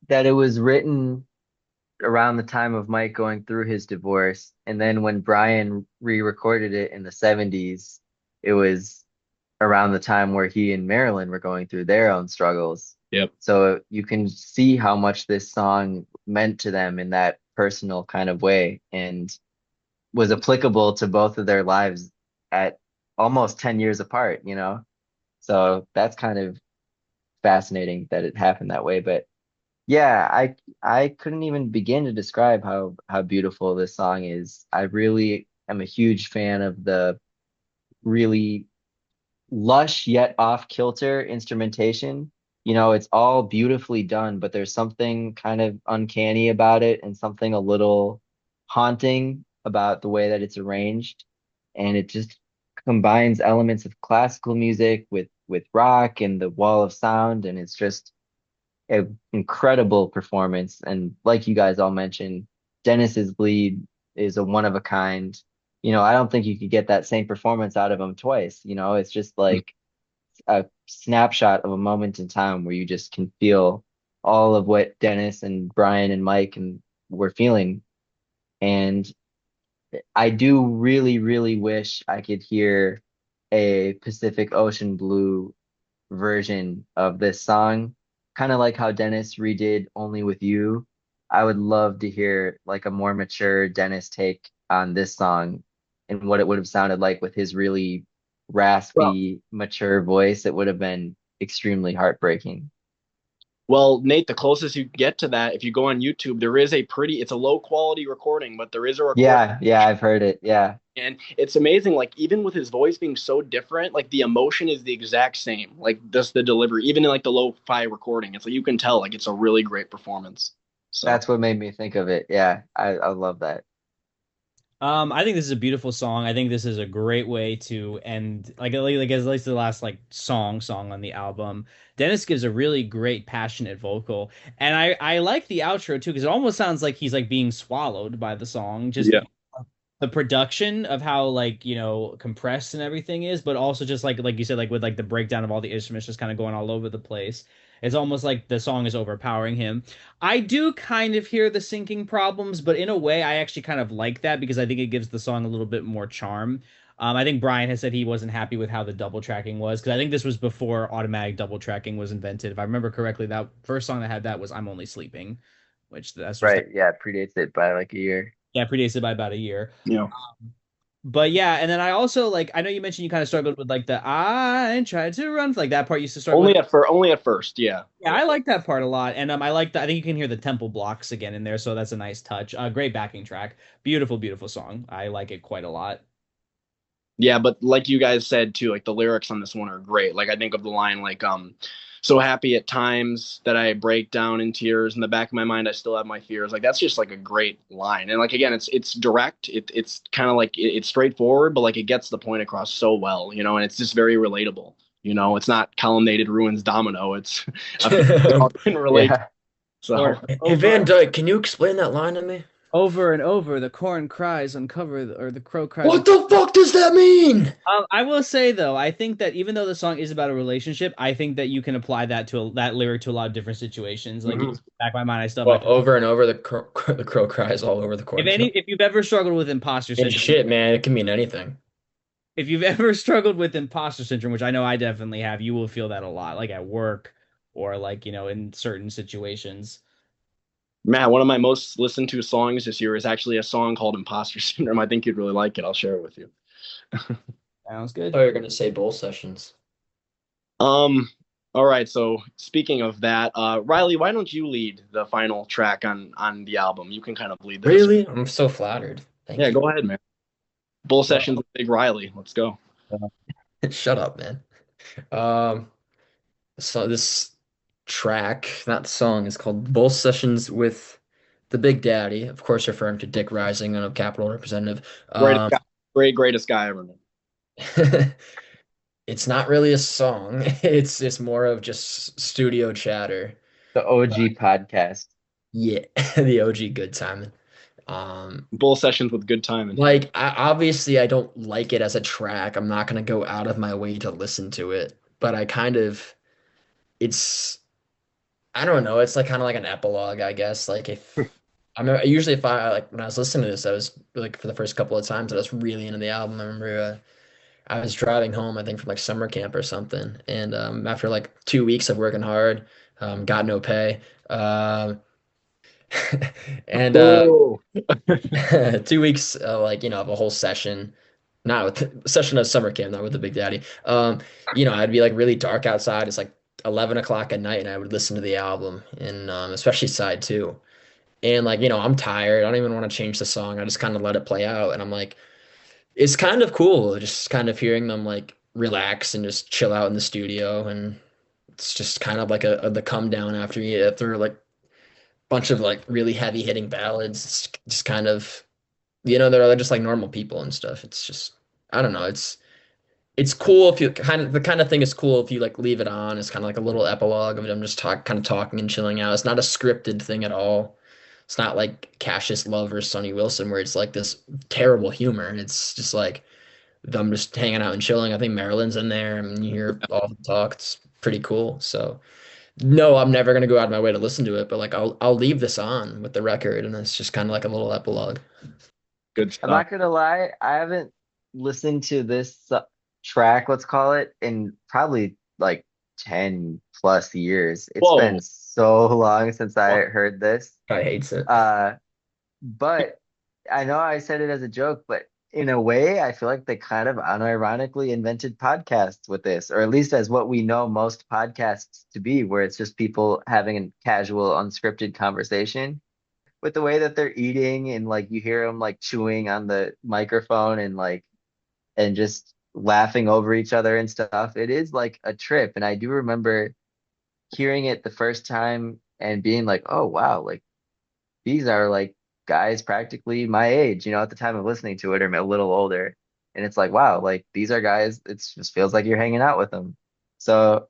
that it was written around the time of Mike going through his divorce. And then when Brian re-recorded it in the 70s, it was around the time where he and Marilyn were going through their own struggles. Yep. So you can see how much this song meant to them in that personal kind of way and was applicable to both of their lives at almost 10 years apart. So that's kind of fascinating that it happened that way. But yeah, I couldn't even begin to describe how beautiful this song is. I really am a huge fan of the really lush yet off-kilter instrumentation. It's all beautifully done, but there's something kind of uncanny about it and something a little haunting about the way that it's arranged. And it just combines elements of classical music with rock and the wall of sound, and it's just an incredible performance. And like you guys all mentioned, Dennis's bleed is a one of a kind. I don't think you could get that same performance out of him twice. It's just like a snapshot of a moment in time where you just can feel all of what Dennis and Brian and Mike and were feeling. And I do really, really wish I could hear a Pacific Ocean Blue version of this song, kind of like how Dennis redid Only with You. I would love to hear like a more mature Dennis take on this song and what it would have sounded like with his really Well, raspy, mature voice. It would have been extremely heartbreaking. well, Nate, the closest you get to that, if you go on YouTube, it's a low quality recording, but there is a recording. Yeah, yeah, I've heard it. Yeah. And it's amazing, like even with his voice being so different, like the emotion is the exact same. Like just the delivery, even in like the lo-fi recording, it's like you can tell like it's a really great performance. So That's what made me think of it. Yeah, I love that. I think this is a beautiful song. I think this is a great way to end, like at least the last like song on the album. Dennis gives a really great, passionate vocal, and I like the outro too because it almost sounds like he's like being swallowed by the song. Just yeah, the production of how like compressed and everything is, but also just like you said, like with like the breakdown of all the instruments just kind of going all over the place. It's almost like the song is overpowering him. I do kind of hear the syncing problems, but in a way I actually kind of like that because I think it gives the song a little bit more charm. I think Brian has said he wasn't happy with how the double tracking was because I think this was before automatic double tracking was invented. If I remember correctly, that first song that had that was "I'm Only Sleeping," which that's just Right. Yeah, it predates it by like a year. yeah, predates it by about a year. you know, But yeah, and then I also like I know you mentioned you kind of struggled with like the I tried to run like that part you used to struggle with. only at first, yeah. Yeah, I like that part a lot. And I like that I think you can hear the temple blocks again in there, so that's a nice touch. Great backing track. Beautiful, beautiful song. I like it quite a lot. Yeah, but like you guys said too, like the lyrics on this one are great. Like I think of the line like so happy at times that I break down in tears. In the back of my mind I still have my fears. Like that's just like a great line. And like again, it's direct. It's kind of like it's straightforward, but like it gets the point across so well, you know, and it's just very relatable. You know, it's not colonnaded ruins domino. It's I think we all can relate. Yeah. So Or Hey over Van Dyke, can you explain that line to me? over and over the corn cries uncover or the crow cries. What the fuck does that mean? I will say though, I think that even though the song is about a relationship, I think that you can apply that to that lyric to a lot of different situations. Like mhm. back of my mind, I still have Well, my over and over, the crow cries all over the cornfield. if you've ever struggled with imposter And syndrome, shit, man, it can mean anything. if you've ever struggled with imposter syndrome, which I know I definitely have, you will feel that a lot, like at work or like, in certain situations. Matt, one of my most listened to songs this year is actually a song called Imposter Syndrome. I think you'd really like it. I'll share it with you. Sounds Oh, good. you're gonna say bowl sessions. Um, all right. So speaking of that, Riley, why don't you lead the final track on the album? You can kind of lead this. Really? I'm so flattered. Yeah, Thank you. go ahead, man. Bull Well, sessions with Big Riley. Let's go. shut up, man. Um, so this track, not the song, is called Bowl Sessions with the Big Daddy, of course, referring to Dick Rising, a Capitol representative. Greatest Um, guy, greatest guy ever. Man. it's not really a song. It's more of just studio chatter. The OG podcast. Yeah, the OG Good Timin. Um, Bull sessions with Good Timin. like obviously I don't like it as a track. I'm not gonna go out of my way to listen to it, but I kind of it's I don't know. It's like kind of like an epilogue, I guess. Like if I remember, usually if I like when I was listening to this, I was like for the first couple of times I was really into the album. I remember I was driving home, I think from like summer camp or something, and after like 2 weeks of working hard, got no pay, and Oh, 2 weeks like of a whole session, not with session of summer camp, not with the Big Daddy. I'd be like really dark outside. It's like 11 o'clock at night, and I would listen to the album, and especially side two. And like, I'm tired. I don't even want to change the song. I just kind of let it play out. And I'm like, it's kind of cool just kind of hearing them like relax and just chill out in the studio. And it's just kind of like the come down after like bunch of like really heavy hitting ballads. It's just kind of, they're just like normal people and stuff. It's just, I don't know. It's cool if you the kind of thing is cool if you like leave it on. It's kind of like a little epilogue of them just kind of talking and chilling out. It's not a scripted thing at all. It's not like Cassius Love or Sonny Wilson where it's like this terrible humor. It's just like them just hanging out and chilling. I think Marilyn's in there. I mean, you hear all the talk. It's pretty cool. So no, I'm never gonna go out of my way to listen to it, but like I'll leave this on with the record, and it's just kind of like a little epilogue. good I'm stuff. not gonna lie, I haven't listened to this track, let's call it, in probably like 10 plus years. It's been Whoa. so long since I heard this. I hates it. Uh, but I know I said it as a joke, but in a way, I feel like they kind of unironically invented podcasts with this, or at least as what we know most podcasts to be, where it's just people having a casual, unscripted conversation with the way that they're eating and like you hear them like chewing on the microphone and like and just laughing over each other and stuff. It is like a trip. And I do remember hearing it the first time and being like, oh wow, like these are like guys practically my age, at the time of listening to it, or a little older. And it's like, wow, like these are guys, it just feels like you're hanging out with them. So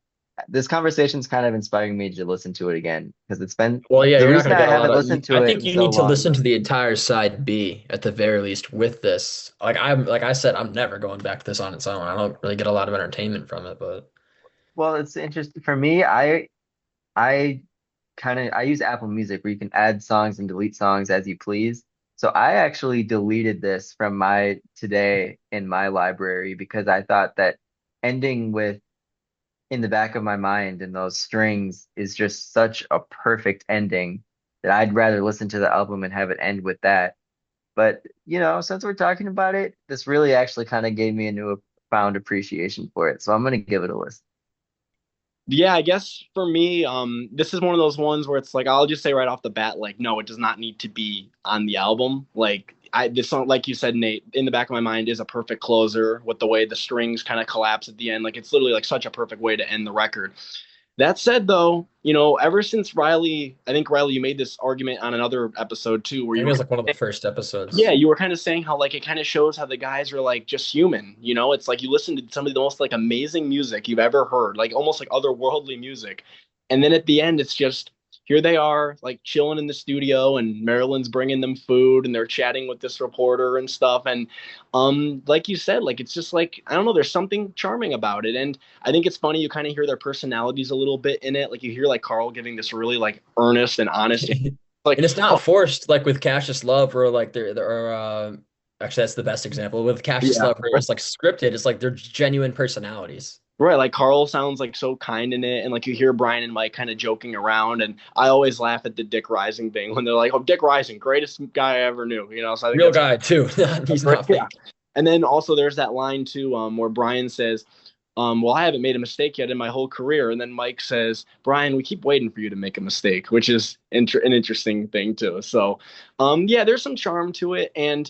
this conversation's kind of inspiring me to listen to it again because it's been Well, yeah, the you're not reason gonna I get a lot haven't of. listened I to it think in you so need to long. listen to the entire side B at the very least with this. Like I said, I'm never going back to this on its own. I don't really get a lot of entertainment from it, but Well, it's interesting for me. I I use Apple Music where you can add songs and delete songs as you please. So I actually deleted this from my today in my library because I thought that ending with in the back of my mind and those strings is just such a perfect ending that I'd rather listen to the album and have it end with that. But, since we're talking about it, this really actually kind of gave me a newfound appreciation for it. So I'm going to give it a listen. Yeah, I guess for me, this is one of those ones where it's like I'll just say right off the bat, like, no, it does not need to be on the album. Like this song, like you said, Nate, in the back of my mind is a perfect closer with the way the strings kind of collapse at the end. Like it's literally like such a perfect way to end the record. That said, though, ever since Riley, I think Riley, you made this argument on another episode too, where I think you it were was like one of the first yeah, episodes. you were kind of saying how like it kind of shows how the guys are like just human, It's like you listen to some of the most like amazing music you've ever heard, like almost like otherworldly music. And then at the end it's just here they are like chilling in the studio and Marilyn's bringing them food and they're chatting with this reporter and stuff and like you said, like it's just like I don't know, there's something charming about it. And I think it's funny you kind of hear their personalities a little bit in it. Like you hear like Carl giving this really like earnest and honest like And it's not forced like with Cassius Love or like there are actually that's the best example. With Cassius yeah. Love where it's like scripted, it's like they're genuine personalities. Right, like Carl sounds like so kind in it, and like you hear Brian and Mike kind of joking around, and I always laugh at the Dick Rising thing when they're like, "Oh, Dick Rising, greatest guy I ever knew," So I think Real that's guy too. He's not yeah. fake. And then also there's that line too, where Brian says, "Well, I haven't made a mistake yet in my whole career," and then Mike says, "Brian, we keep waiting for you to make a mistake," which is an interesting thing too. So, yeah, there's some charm to it, and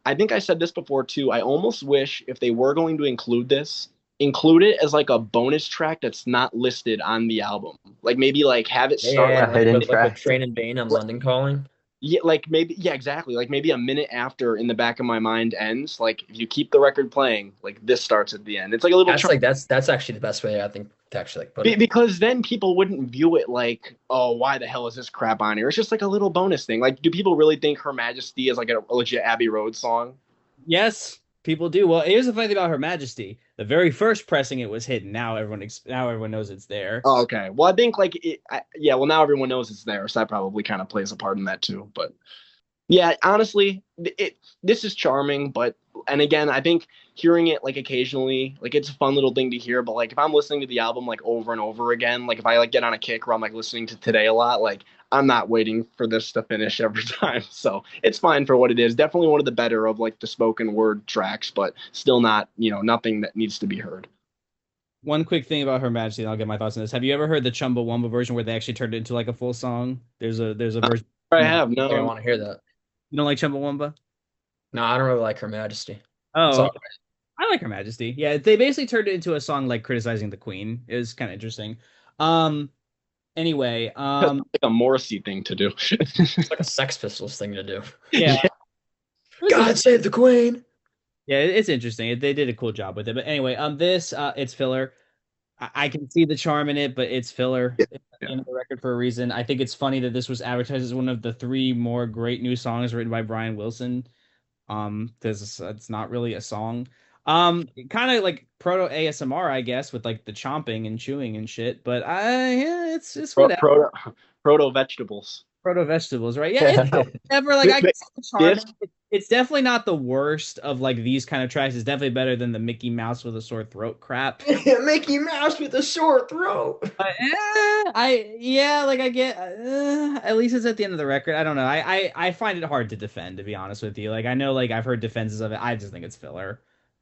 I think I said this before too. I almost wish if they were going to include this, include it as like a bonus track that's not listed on the album. Like maybe like have it Yeah, start yeah, like A hidden like with track. Train and Bane on London Calling. yeah, like maybe yeah, exactly. Like maybe a minute after in the back of my mind ends. Like if you keep the record playing, like this starts at the end. It's like a little That's actually the best way I think to actually like put it. because then people wouldn't view it like, oh, why the hell is this crap on here? It's just like a little bonus thing. Like, do people really think Her Majesty is like a legit Abbey Road song? Yes, people do. Well, here's the funny thing about Her Majesty. The very first pressing it was hidden. Now everyone knows it's there. Oh, okay. Well, I think like yeah. Well, now everyone knows it's there, so that probably kind of plays a part in that too. But yeah, honestly, this is charming, but and again, I think hearing it like occasionally, like it's a fun little thing to hear. But like if I'm listening to the album like over and over again, like if I like get on a kick where I'm like listening to Today a lot, like I'm not waiting for this to finish every time. So it's fine for what it is. Definitely one of the better of like the spoken word tracks, but still not nothing that needs to be heard. One quick thing about Her Majesty, and I'll get my thoughts on this. Have you ever heard the Chumbawamba version where they actually turned it into like a full song? There's a version. I You have I no. want to hear that. don't like Chumbawamba? No, I don't really like Her Majesty. Oh, So okay. I like Her Majesty. Yeah, they basically turned it into a song like criticizing the Queen. It was kind of interesting. Um, anyway, That's like a Morrissey thing to do. it's like a Sex Pistols thing to do. yeah, Yeah. it was God save the Queen. yeah, it's interesting. They did a cool job with it. But anyway, this it's filler. I can see the charm in it, but it's filler. It's at the Yeah. end of the record for a reason. I think it's funny that this was advertised as one of the three more great new songs written by Brian Wilson. Because it's not really a song. Kind of like proto ASMR, I guess, with like the chomping and chewing and shit. But yeah, it's Pro, whatever. proto proto vegetables. Proto vegetables, right? Yeah, it's never like I can see the charm. This It's definitely not the worst of like these kind of tracks. It's definitely better than the Mickey Mouse with a sore throat crap. Mickey Mouse with a sore throat. Yeah, like I get at least it's at the end of the record. I don't know. I find it hard to defend, to be honest with you. Like I know like I've heard defenses of it. I just think it's filler.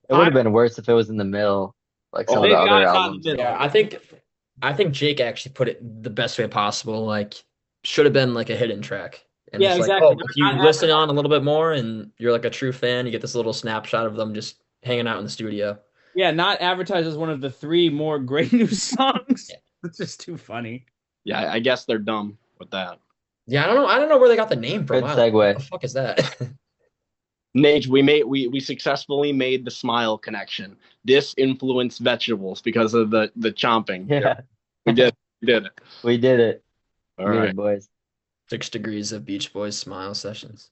It would have been worse if it was in the middle, like some of oh the Thank God other it's not in albums. the middle. Yeah, I think Jake actually put it the best way possible. Like should have been like a hidden track. And Yeah, it's like, exactly. oh, if you Not listen advertised. on a little bit more and you're like a true fan, you get this little snapshot of them just hanging out in the studio. Yeah, not advertised as one of the three more great new songs. It's just too funny. yeah, I guess they're dumb with that. Yeah, I don't know where they got the name from Good either. What the segue. fuck is that? Nage, we successfully made the smile connection. This influenced vegetables because of the chomping. There, Yeah, we did, we did it. we did it. All We did right. it, boys. 6 degrees of Beach Boys smile sessions.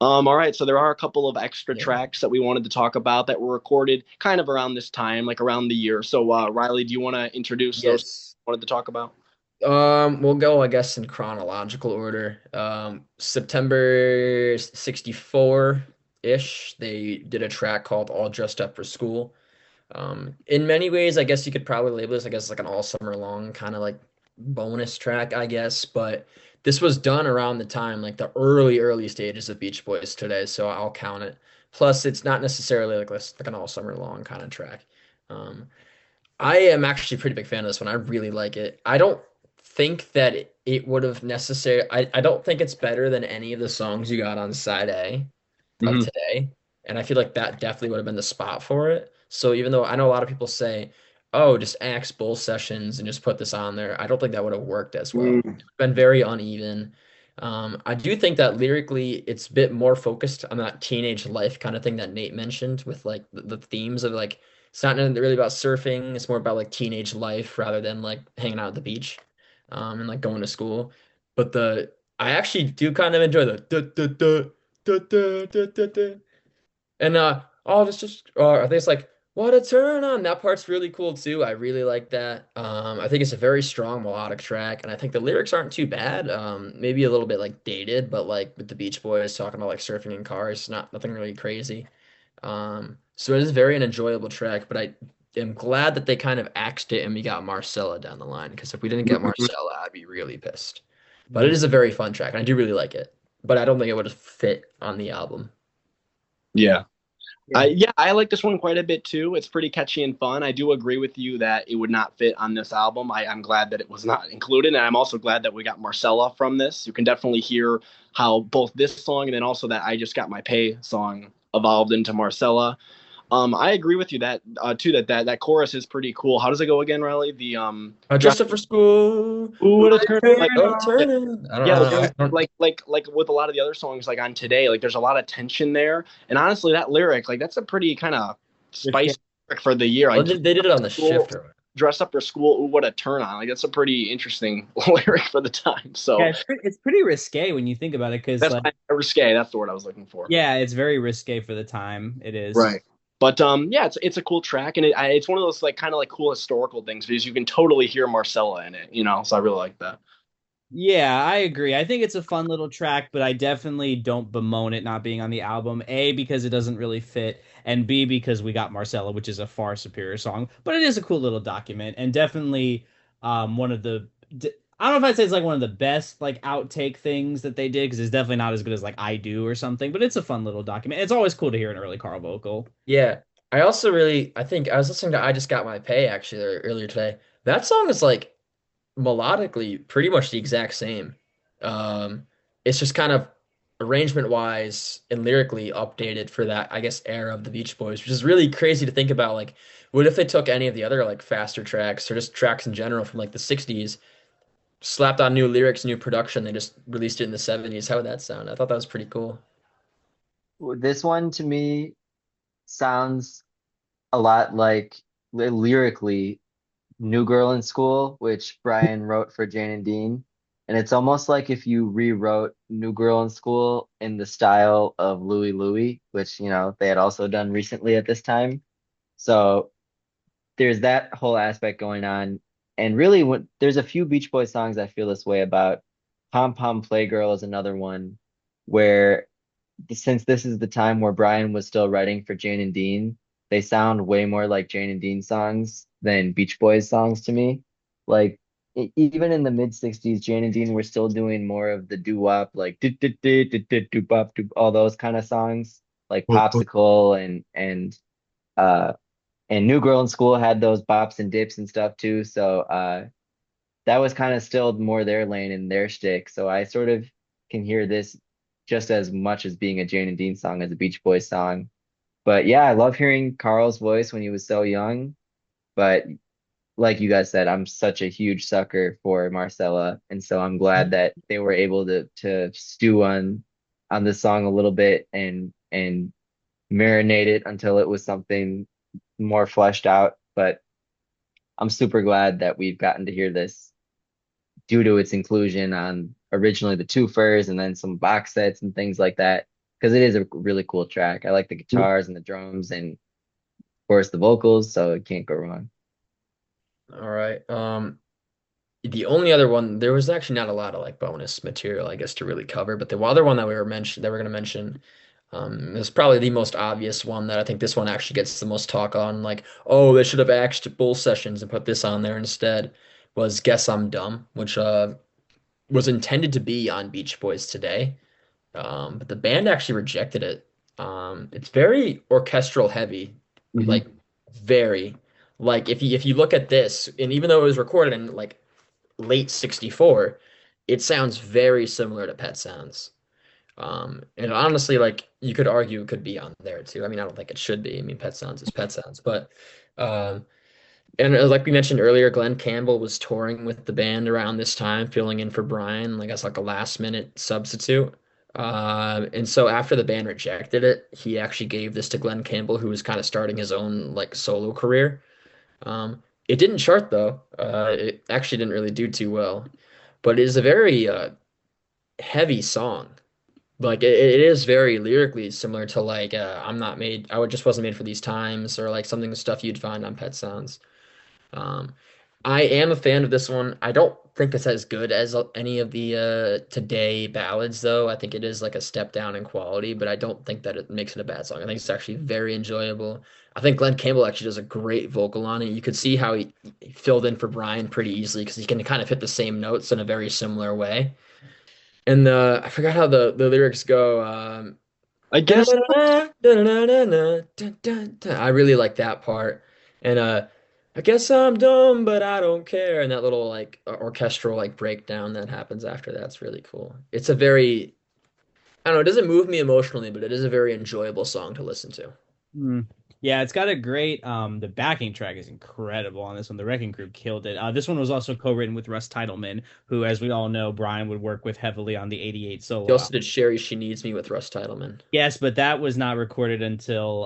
All right. So there are a couple of extra Yeah. tracks that we wanted to talk about that were recorded kind of around this time, like around the year. So Riley, do you want to introduce those Yes. you wanted to talk about? We'll go, I guess, in chronological order. September 64-ish, they did a track called All Dressed Up for School. In many ways, I guess you could probably label this, I guess, like an all summer long kind of like bonus track, I guess. But this was done around the time, like the early stages of Beach Boys today, so I'll count it. Plus, it's not necessarily like an all summer long kind of track. Um, I am actually a pretty big fan of this one. I really like it. I don't think that it would have necessarily. I don't think it's better than any of the songs you got on side A of Hmm. today. And I feel like that definitely would have been the spot for it. So even though I know a lot of people say, oh, just axe both sessions and just put this on there, I don't think that would have worked as well. It would have been very uneven. I do think that lyrically it's a bit more focused on that teenage life kind of thing that Nate mentioned with like the themes of like it's not really about surfing, it's more about like teenage life rather than like hanging out at the beach and like going to school. But the I actually do kind of enjoy the duh, duh, duh, duh, duh, duh, duh, duh. And oh, this just I think it's like what a turn on. That part's really cool too. I really like that. I think it's a very strong melodic track, and I think the lyrics aren't too bad. Maybe a little bit like dated, but like with the Beach Boys talking about like surfing in cars, not nothing really crazy. So it is very an enjoyable track, but I am glad that they kind of axed it and we got Marcella down the line because if we didn't get Marcella, I'd be really pissed. But it is a very fun track, and I do really like it. But I don't think it would have fit on the album. Yeah. Yeah. Yeah, I like this one quite a bit too. It's pretty catchy and fun. I do agree with you that it would not fit on this album. I'm glad that it was not included, and I'm also glad that we got Marcella from this. You can definitely hear how both this song and then also that I Just Got My Pay song evolved into Marcella. I agree with you that too that chorus is pretty cool. How does it go again, Riley? The dress. Dressed up for school. Ooh, what a What turn! a turn Like yeah, on. I don't yeah, know. I don't, like with a lot of the other songs, like on Today, like there's a lot of tension there. And honestly, that lyric, like that's a pretty kind of Risque. spicy lyric for the year. well, Like they did it on the school, shift or whatever. dress up for school. Ooh, what a turn on! Like that's a pretty interesting lyric for the time. Yeah, So it's pretty risque when you think about it, because that's like, risque. That's the word I was looking for. yeah, it's very risque for the time. It is. Right. But yeah, it's a cool track, and it's one of those like kind of like cool historical things because you can totally hear Marcella in it. So I really like that. Yeah, I agree. I think it's a fun little track, but I definitely don't bemoan it not being on the album. A, because it doesn't really fit, and B, because we got Marcella, which is a far superior song. But it is a cool little document, and definitely one of the. I don't know if I'd say it's like one of the best like outtake things that they did, because it's definitely not as good as like I Do or something. But it's a fun little document. It's always cool to hear an early Carl vocal. Yeah. I also really, I think I was listening to I Just Got My Pay actually earlier today. That song is like melodically pretty much the exact same. Um, it's just kind of arrangement wise and lyrically updated for that, I guess, era of the Beach Boys, which is really crazy to think about. Like, what if they took any of the other like faster tracks or just tracks in general from like the 60s, slapped on new lyrics, new production, they just released it in the 70s? How would that sound? I thought that was pretty cool. This one to me sounds a lot like lyrically New Girl in School, which Brian wrote for Jane and Dean. And it's almost like if you rewrote New Girl in School in the style of Louie Louie, which, they had also done recently at this time. So there's that whole aspect going on. And really, there's a few Beach Boys songs I feel this way about. Pom Pom Playgirl is another one where since this is the time where Brian was still writing for Jane and Dean, they sound way more like Jane and Dean songs than Beach Boys songs to me. Like even in the mid 60s, Jane and Dean were still doing more of the doo-wop, like do-bop, all those kind of songs, like Popsicle uh and New Girl in School had those bops and dips and stuff too. So that was kind of still more their lane and their shtick. So I sort of can hear this just as much as being a Jane and Dean song as a Beach Boys song. But yeah, I love hearing Carl's voice when he was so young. But like you guys said, I'm such a huge sucker for Marcella, and so I'm glad that they were able to stew on the song a little bit and marinate it until it was something more fleshed out. But I'm super glad that we've gotten to hear this due to its inclusion on originally the two furs and then some box sets and things like that. Because it is a really cool track. I like the guitars and the drums and of course the vocals, so it can't go wrong. All right. The only other one, there was actually not a lot of like bonus material, I guess, to really cover. But the other one that we're gonna mention, is probably the most obvious one that I think this one actually gets the most talk on. Like, oh, they should have axed Bull Sessions and put this on there instead. Was Guess I'm Dumb, which was intended to be on Beach Boys Today, but the band actually rejected it. It's very orchestral heavy, Hmm. like very. Like if you look at this, and even though it was recorded in like late 64, it sounds very similar to Pet Sounds. And honestly, like you could argue it could be on there too. I mean, I don't think it should be. I mean, Pet Sounds is Pet Sounds, but um, and like we mentioned earlier, Glenn Campbell was touring with the band around this time, filling in for Brian, like as like a last minute substitute. And so after the band rejected it, he actually gave this to Glenn Campbell, who was kind of starting his own like solo career. It didn't chart though. It actually didn't really do too well, but it is a very heavy song. Like it is very lyrically similar to like I'm not made. Just wasn't made for these times, or like something stuff you'd find on Pet Sounds. Um, I am a fan of this one. I don't think it's as good as any of the Today ballads, though. I think it is like a step down in quality, but I don't think that it makes it a bad song. I think it's actually very enjoyable. I think Glenn Campbell actually does a great vocal on it. You could see how he filled in for Brian pretty easily because he can kind of hit the same notes in a very similar way. And I forgot how the lyrics go. I guess. I really like that part. And I guess I'm dumb, but I don't care. And that little like orchestral like breakdown that happens after that's really cool. It's a very, I don't know, it doesn't move me emotionally, but it is a very enjoyable song to listen to. Hmm. Yeah, it's got a great the backing track is incredible on this one. The Wrecking Crew killed it. This one was also co-written with Russ Titleman, who, as we all know, Brian would work with heavily on the 88 He solo album. also did Sherry She Needs Me with Russ Titleman. Yes, but that was not recorded until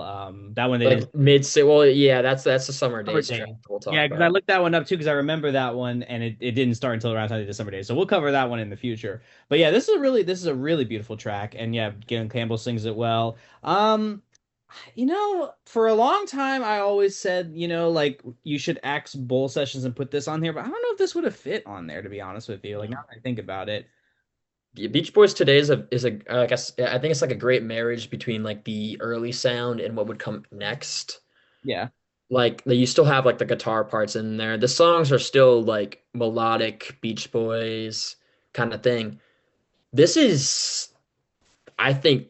that one they didn't. Like mid say well, yeah, that's the Summer Summer Days track Days. we'll talk Yeah, because I about. looked that one up too, because I remember that one, and it didn't start until around time they did Summer Days. So we'll cover that one in the future. But yeah, this is a really beautiful track, and yeah, Galen Campbell sings it well. For a long time I always said, like you should axe bowl sessions and put this on here, but I don't know if this would have fit on there, to be honest with you. Like now that I think about it. Yeah, Beach Boys Today is a I guess I think it's like a great marriage between like the early sound and what would come next. Yeah. Like you still have like the guitar parts in there. The songs are still like melodic Beach Boys kind of thing. This is, I think,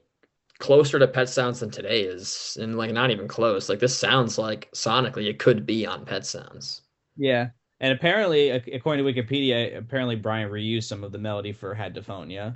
closer to Pet Sounds than Today is, and like not even close. Like this sounds like sonically it could be on Pet Sounds. Yeah. And apparently, according to Wikipedia, apparently Brian reused some of the melody for Had to Phone, yeah.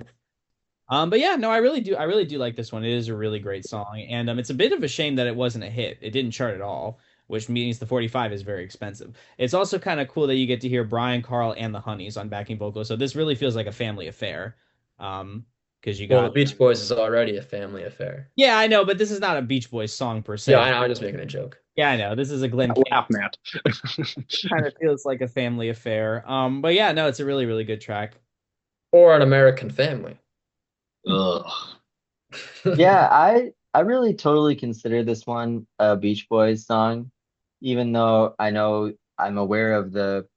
But yeah, no, I really do like this one. It is a really great song, and it's a bit of a shame that it wasn't a hit. It didn't chart at all, which means the 45 is very expensive. It's also kind of cool that you get to hear Brian, Carl, and the Honeys on backing vocals. So this really feels like a family affair. Because you Well, the got, Beach Boys is already a family affair. yeah, I know, but this is not a Beach Boys song per Yeah, se. I'm just making a joke. Yeah, I know. This is a Glenn Campbell. Laugh, Matt. Kind of feels like a family affair. But yeah, no, it's a really, really good track. Or an American Family. Ugh. Yeah, I really totally consider this one a Beach Boys song, even though I know I'm aware of the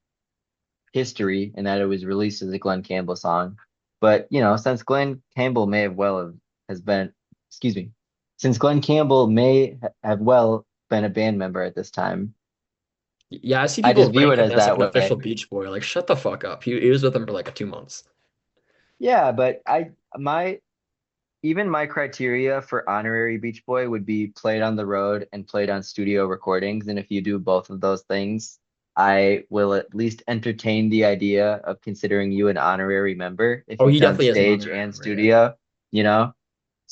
history and that it was released as a Glenn Campbell song. But since Glenn Campbell may have well have has been, excuse me, since Glenn Campbell may have well been a band member at this time, Yeah, I see I people just view rank it him as as like that an official way. Beach Boy. Like, shut the fuck up. He was with them for like 2 months. Yeah, but my even my criteria for honorary Beach Boy would be played on the road and played on studio recordings. And if you do both of those things, I will at least entertain the idea of considering you an honorary member if Oh, you've he done definitely is an stage honorary and member, yeah. studio, you know?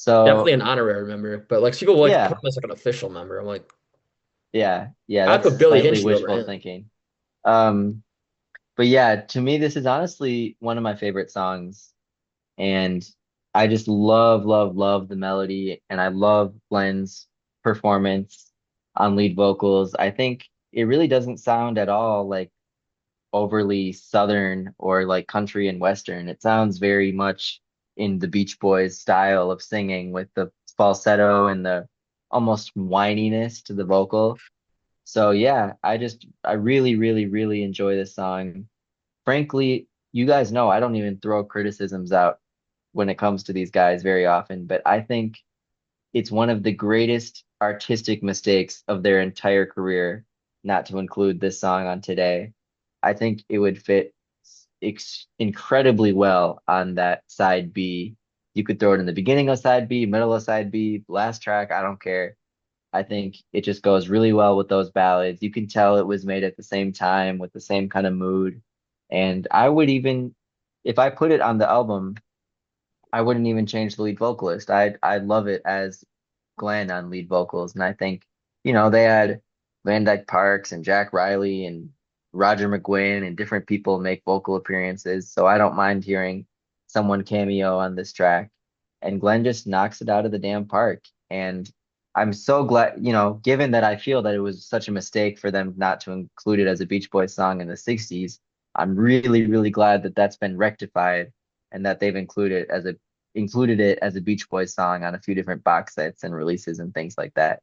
Definitely So an honorary member. But like people like put yeah, him as like an official member. I'm like, yeah, I'd that's put Billy slightly Hinsche over wishful him. thinking. Um, but yeah, to me, this is honestly one of my favorite songs. And I just love, love, love the melody. And I love Glenn's performance on lead vocals. I think it really doesn't sound at all like overly Southern or like country and Western. It sounds very much in the Beach Boys style of singing with the falsetto and the almost whininess to the vocal. So yeah, I really, really, really enjoy this song. Frankly, you guys know I don't even throw criticisms out when it comes to these guys very often, but I think it's one of the greatest artistic mistakes of their entire career not to include this song on Today. I think it would fit incredibly well on that side B. You could throw it in the beginning of side B, middle of side B, last track, I don't care. I think it just goes really well with those ballads. You can tell it was made at the same time with the same kind of mood. And I would even, if I put it on the album, I wouldn't even change the lead vocalist. I love it as Glenn on lead vocals, and I think they had Van Dyke Parks and Jack Riley and Roger McGuinn and different people make vocal appearances, so I don't mind hearing someone cameo on this track. And Glenn just knocks it out of the damn park, and I'm so glad, given that I feel that it was such a mistake for them not to include it as a Beach Boys song in the '60s. I'm really, really glad that that's been rectified and that they've included it as a Beach Boys song on a few different box sets and releases and things like that.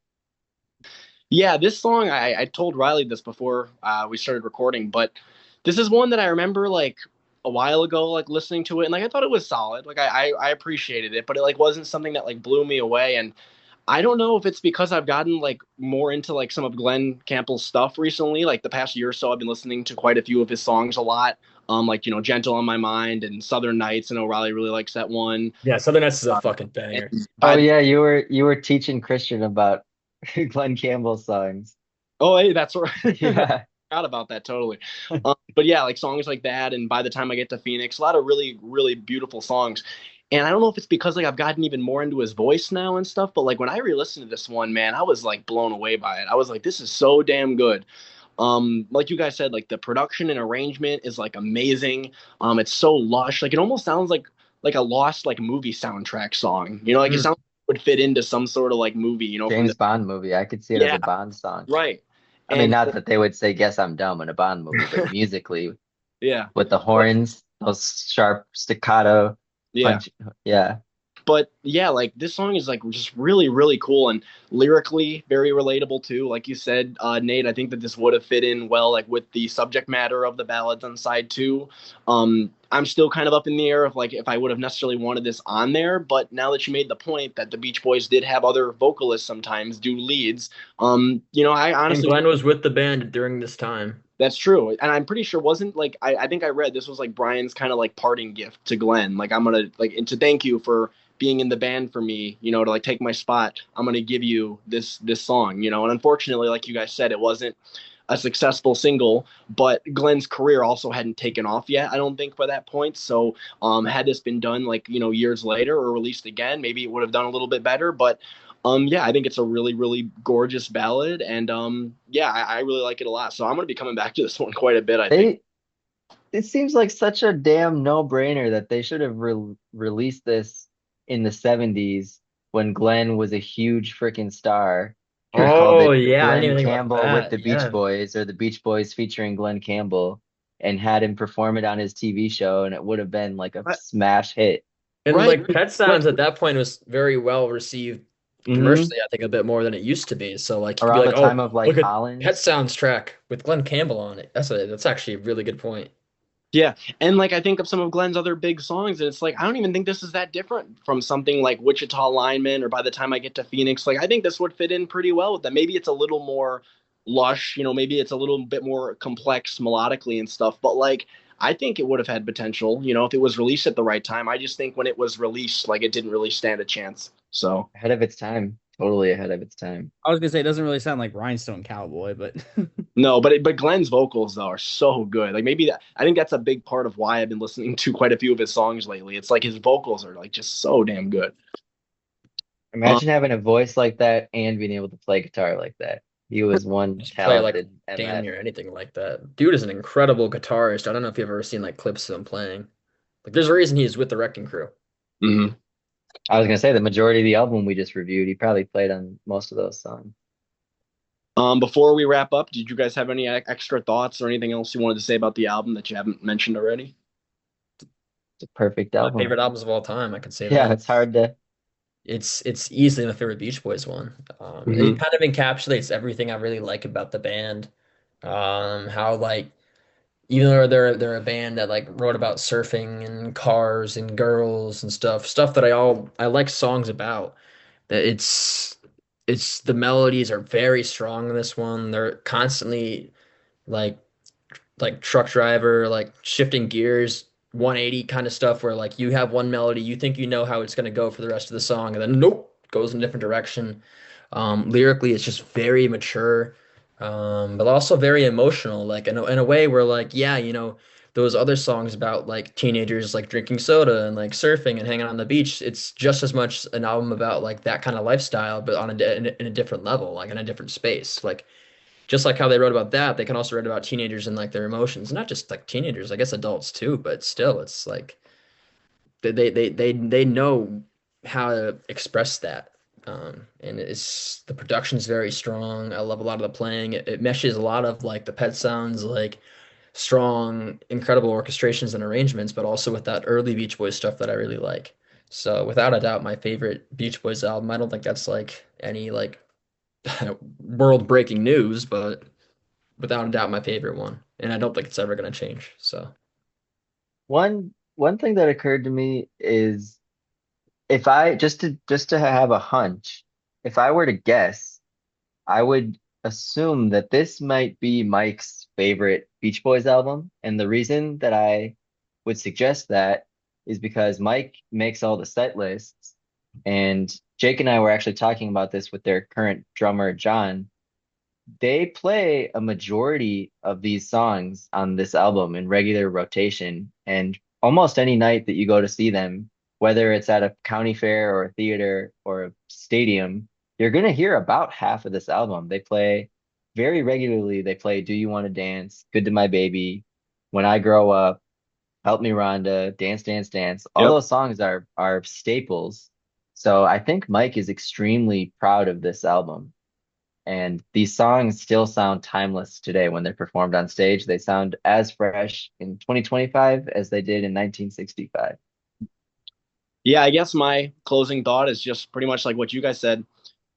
Yeah, this song, I told Riley this before we started recording, but this is one that I remember like a while ago, like listening to it, and like I thought it was solid. Like I appreciated it, but it like wasn't something that like blew me away. And I don't know if it's because I've gotten like more into like some of Glenn Campbell's stuff recently. Like the past year or so, I've been listening to quite a few of his songs a lot. Like Gentle on My Mind and Southern Nights. I know Riley really likes that one. Yeah, Southern Nights is a Um, fucking banger. and Oh by the yeah, you were teaching Christian about Glenn Campbell songs. Oh, hey, that's right. Yeah. Forgot about that totally. But yeah, like songs like that, and By the Time I Get to Phoenix, a lot of really, really beautiful songs. And I don't know if it's because like I've gotten even more into his voice now and stuff, but like when I re-listened to this one, man, I was like blown away by it. I was like, this is so damn good. Like you guys said, like the production and arrangement is like amazing. It's so lush. Like it almost sounds like a lost like movie soundtrack song. Like it Mm. sounds like it would fit into some sort of like movie, from James the Bond movie. I could see it as yeah, a Bond song. right. I mean, And not that they would say "Guess I'm Dumb" in a Bond movie, but musically yeah. with the But horns, those sharp staccato yeah. punch. Yeah. But yeah, like this song is like just really, really cool and lyrically very relatable too. Like you said, Nate, I think that this would have fit in well, like with the subject matter of the ballads on side two. I'm still kind of up in the air of like if I would have necessarily wanted this on there, but now that you made the point that the Beach Boys did have other vocalists sometimes do leads, I And honestly Glenn was with the band during this time. that's true. And I'm pretty sure wasn't like I think I read this was like Brian's kind of like parting gift to Glenn. Like I'm gonna like and to thank you for being in the band for me, to like take my spot. I'm gonna give you this song, And unfortunately, like you guys said, it wasn't a successful single, but Glenn's career also hadn't taken off yet, I don't think, by that point. So had this been done like, years later or released again, maybe it would have done a little bit better. But yeah, I think it's a really, really gorgeous ballad, and yeah, I really like it a lot. So I'm gonna be coming back to this one quite a bit, I think. They it seems like such a damn no-brainer that they should have released this in the '70s when Glenn was a huge freaking star and called Oh it yeah, I didn't Glenn even think about Campbell with that. the Beach Yeah. Boys or the Beach Boys featuring Glenn Campbell and had him perform it on his TV show and it would have been like a Right, smash hit. And right. like Pet Like, Sounds at that point was very well received Hmm. commercially, I think a bit more than it used to be. So like you'd be Around like, the oh, time of like look at Pet Collins. Sounds track with Glenn Campbell on it. That's actually a really good point. yeah, and like I think of some of Glenn's other big songs, and it's like I don't even think this is that different from something like Wichita Lineman or By the Time I Get to Phoenix. Like I think this would fit in pretty well with that. Maybe it's a little more lush, maybe it's a little bit more complex melodically and stuff, but like I think it would have had potential, if it was released at the right time. I just think when it was released, like it didn't really stand a chance. So Ahead of its time. Totally ahead of its time. I was gonna say it doesn't really sound like Rhinestone Cowboy, but no, but Glenn's vocals though are so good. Like maybe I think that's a big part of why I've been listening to quite a few of his songs lately. It's like his vocals are like just so damn good. Um, Imagine having a voice like that and being able to play guitar like that. He was one Just play like talented damn MF. near anything like that. Dude is an incredible guitarist. I don't know if you've ever seen like clips of him playing. Like there's a reason he's with the Wrecking Crew. Hmm. I was gonna say the majority of the album we just reviewed, he probably played on most of those songs. Before we wrap up, did you guys have any extra thoughts or anything else you wanted to say about the album that you haven't mentioned already? It's a perfect My album. favorite albums of all time, I could say Yeah, that. it's hard to. It's easily my favorite Beach Boys one. It Hmm. kind of encapsulates everything I really like about the band. How like even though they're a band that like wrote about surfing and cars and girls and stuff that I like songs about. That it's the melodies are very strong in this one. They're constantly like truck driver, like shifting gears, 180 kind of stuff where like you have one melody, you think you know how it's gonna go for the rest of the song, and then nope, goes in a different direction. Lyrically, it's just very mature, but also very emotional, like in a way where like, yeah, those other songs about like teenagers like drinking soda and like surfing and hanging out on the beach, it's just as much an album about like that kind of lifestyle, but in a different level, like in a different space. Like just like how they wrote about that, they can also write about teenagers and like their emotions. Not just like teenagers, I guess adults too, but still, it's like they know how to express that. And it's the production's very strong. I love a lot of the playing. It meshes a lot of like the Pet Sounds, like strong, incredible orchestrations and arrangements, but also with that early Beach Boys stuff that I really like. So without a doubt, my favorite Beach Boys album. I don't think that's like any like world breaking news, but without a doubt my favorite one, and I don't think it's ever going to change. So One thing that occurred to me is if I just to have a hunch, if I were to guess, I would assume that this might be Mike's favorite Beach Boys album. And the reason that I would suggest that is because Mike makes all the set lists. And Jake and I were actually talking about this with their current drummer, John. They play a majority of these songs on this album in regular rotation. And almost any night that you go to see them, whether it's at a county fair or a theater or a stadium, you're going to hear about half of this album. They play very regularly. They play Do You Want to Dance, Good to My Baby, When I Grow Up, Help Me Rhonda, Dance, Dance, Dance. All Yep. those songs are staples. So I think Mike is extremely proud of this album. And these songs still sound timeless today when they're performed on stage. They sound as fresh in 2025 as they did in 1965. Yeah, I guess my closing thought is just pretty much like what you guys said.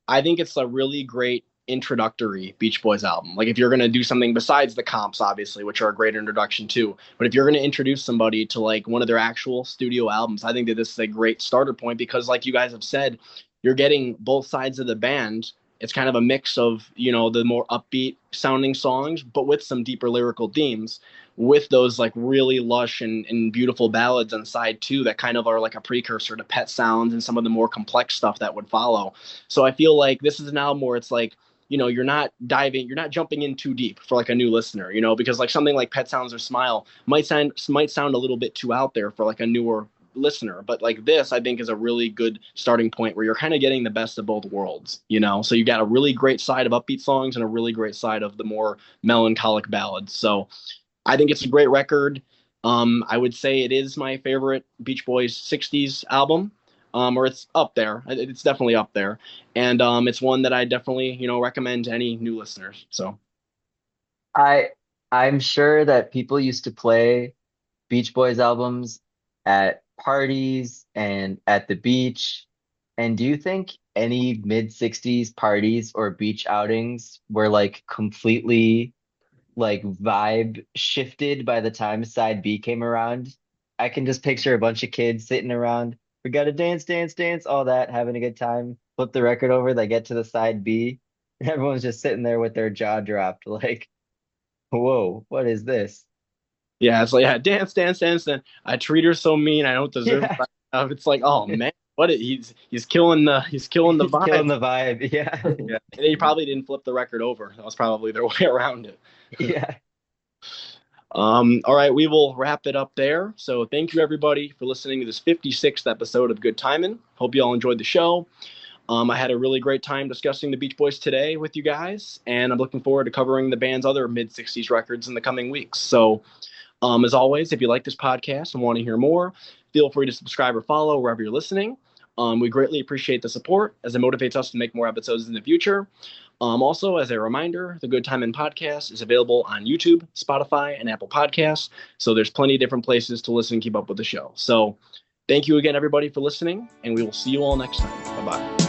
I think it's a really great introductory Beach Boys album. Like if you're gonna do something besides the comps, obviously, which are a great introduction too. But if you're gonna introduce somebody to like one of their actual studio albums, I think that this is a great starter point because, like you guys have said, you're getting both sides of the band. It's kind of a mix of, the more upbeat sounding songs, but with some deeper lyrical themes, with those like really lush and beautiful ballads on side two that kind of are like a precursor to Pet Sounds and some of the more complex stuff that would follow. So I feel like this is an album where it's like, you're not jumping in too deep for like a new listener, because like something like Pet Sounds or Smile might sound a little bit too out there for like a newer listener. But like this, I think is a really good starting point where you're kind of getting the best of both worlds. So you got a really great side of upbeat songs and a really great side of the more melancholic ballads. So I think it's a great record. I would say it is my favorite Beach Boys '60s album, or it's up there. It's definitely up there, and it's one that I definitely recommend to any new listeners. So I I'm sure that people used to play Beach Boys albums at parties and at the beach. And do you think any mid 60s parties or beach outings were like completely like vibe shifted by the time side B came around? I can just picture a bunch of kids sitting around. We got to dance, dance, dance, all that, having a good time. Flip the record over, they get to the side B, and everyone's just sitting there with their jaw dropped, like, whoa, what is this? yeah, it's like yeah, dance, dance, dance. And I treat her so mean. I don't deserve Yeah, it. It's like oh man, he's killing the he's killing vibe. the vibe. Yeah, Yeah, and he probably didn't flip the record over. That was probably their way around it. yeah. All right, we will wrap it up there. So thank you everybody for listening to this 56th episode of Good Timin'. Hope you all enjoyed the show. I had a really great time discussing the Beach Boys today with you guys, and I'm looking forward to covering the band's other mid-60s records in the coming weeks. So, as always, if you like this podcast and want to hear more, feel free to subscribe or follow wherever you're listening. We greatly appreciate the support as it motivates us to make more episodes in the future. Also, as a reminder, the Good Timin podcast is available on YouTube, Spotify, and Apple Podcasts. So there's plenty of different places to listen and keep up with the show. So thank you again, everybody, for listening, and we will see you all next time. Bye-bye.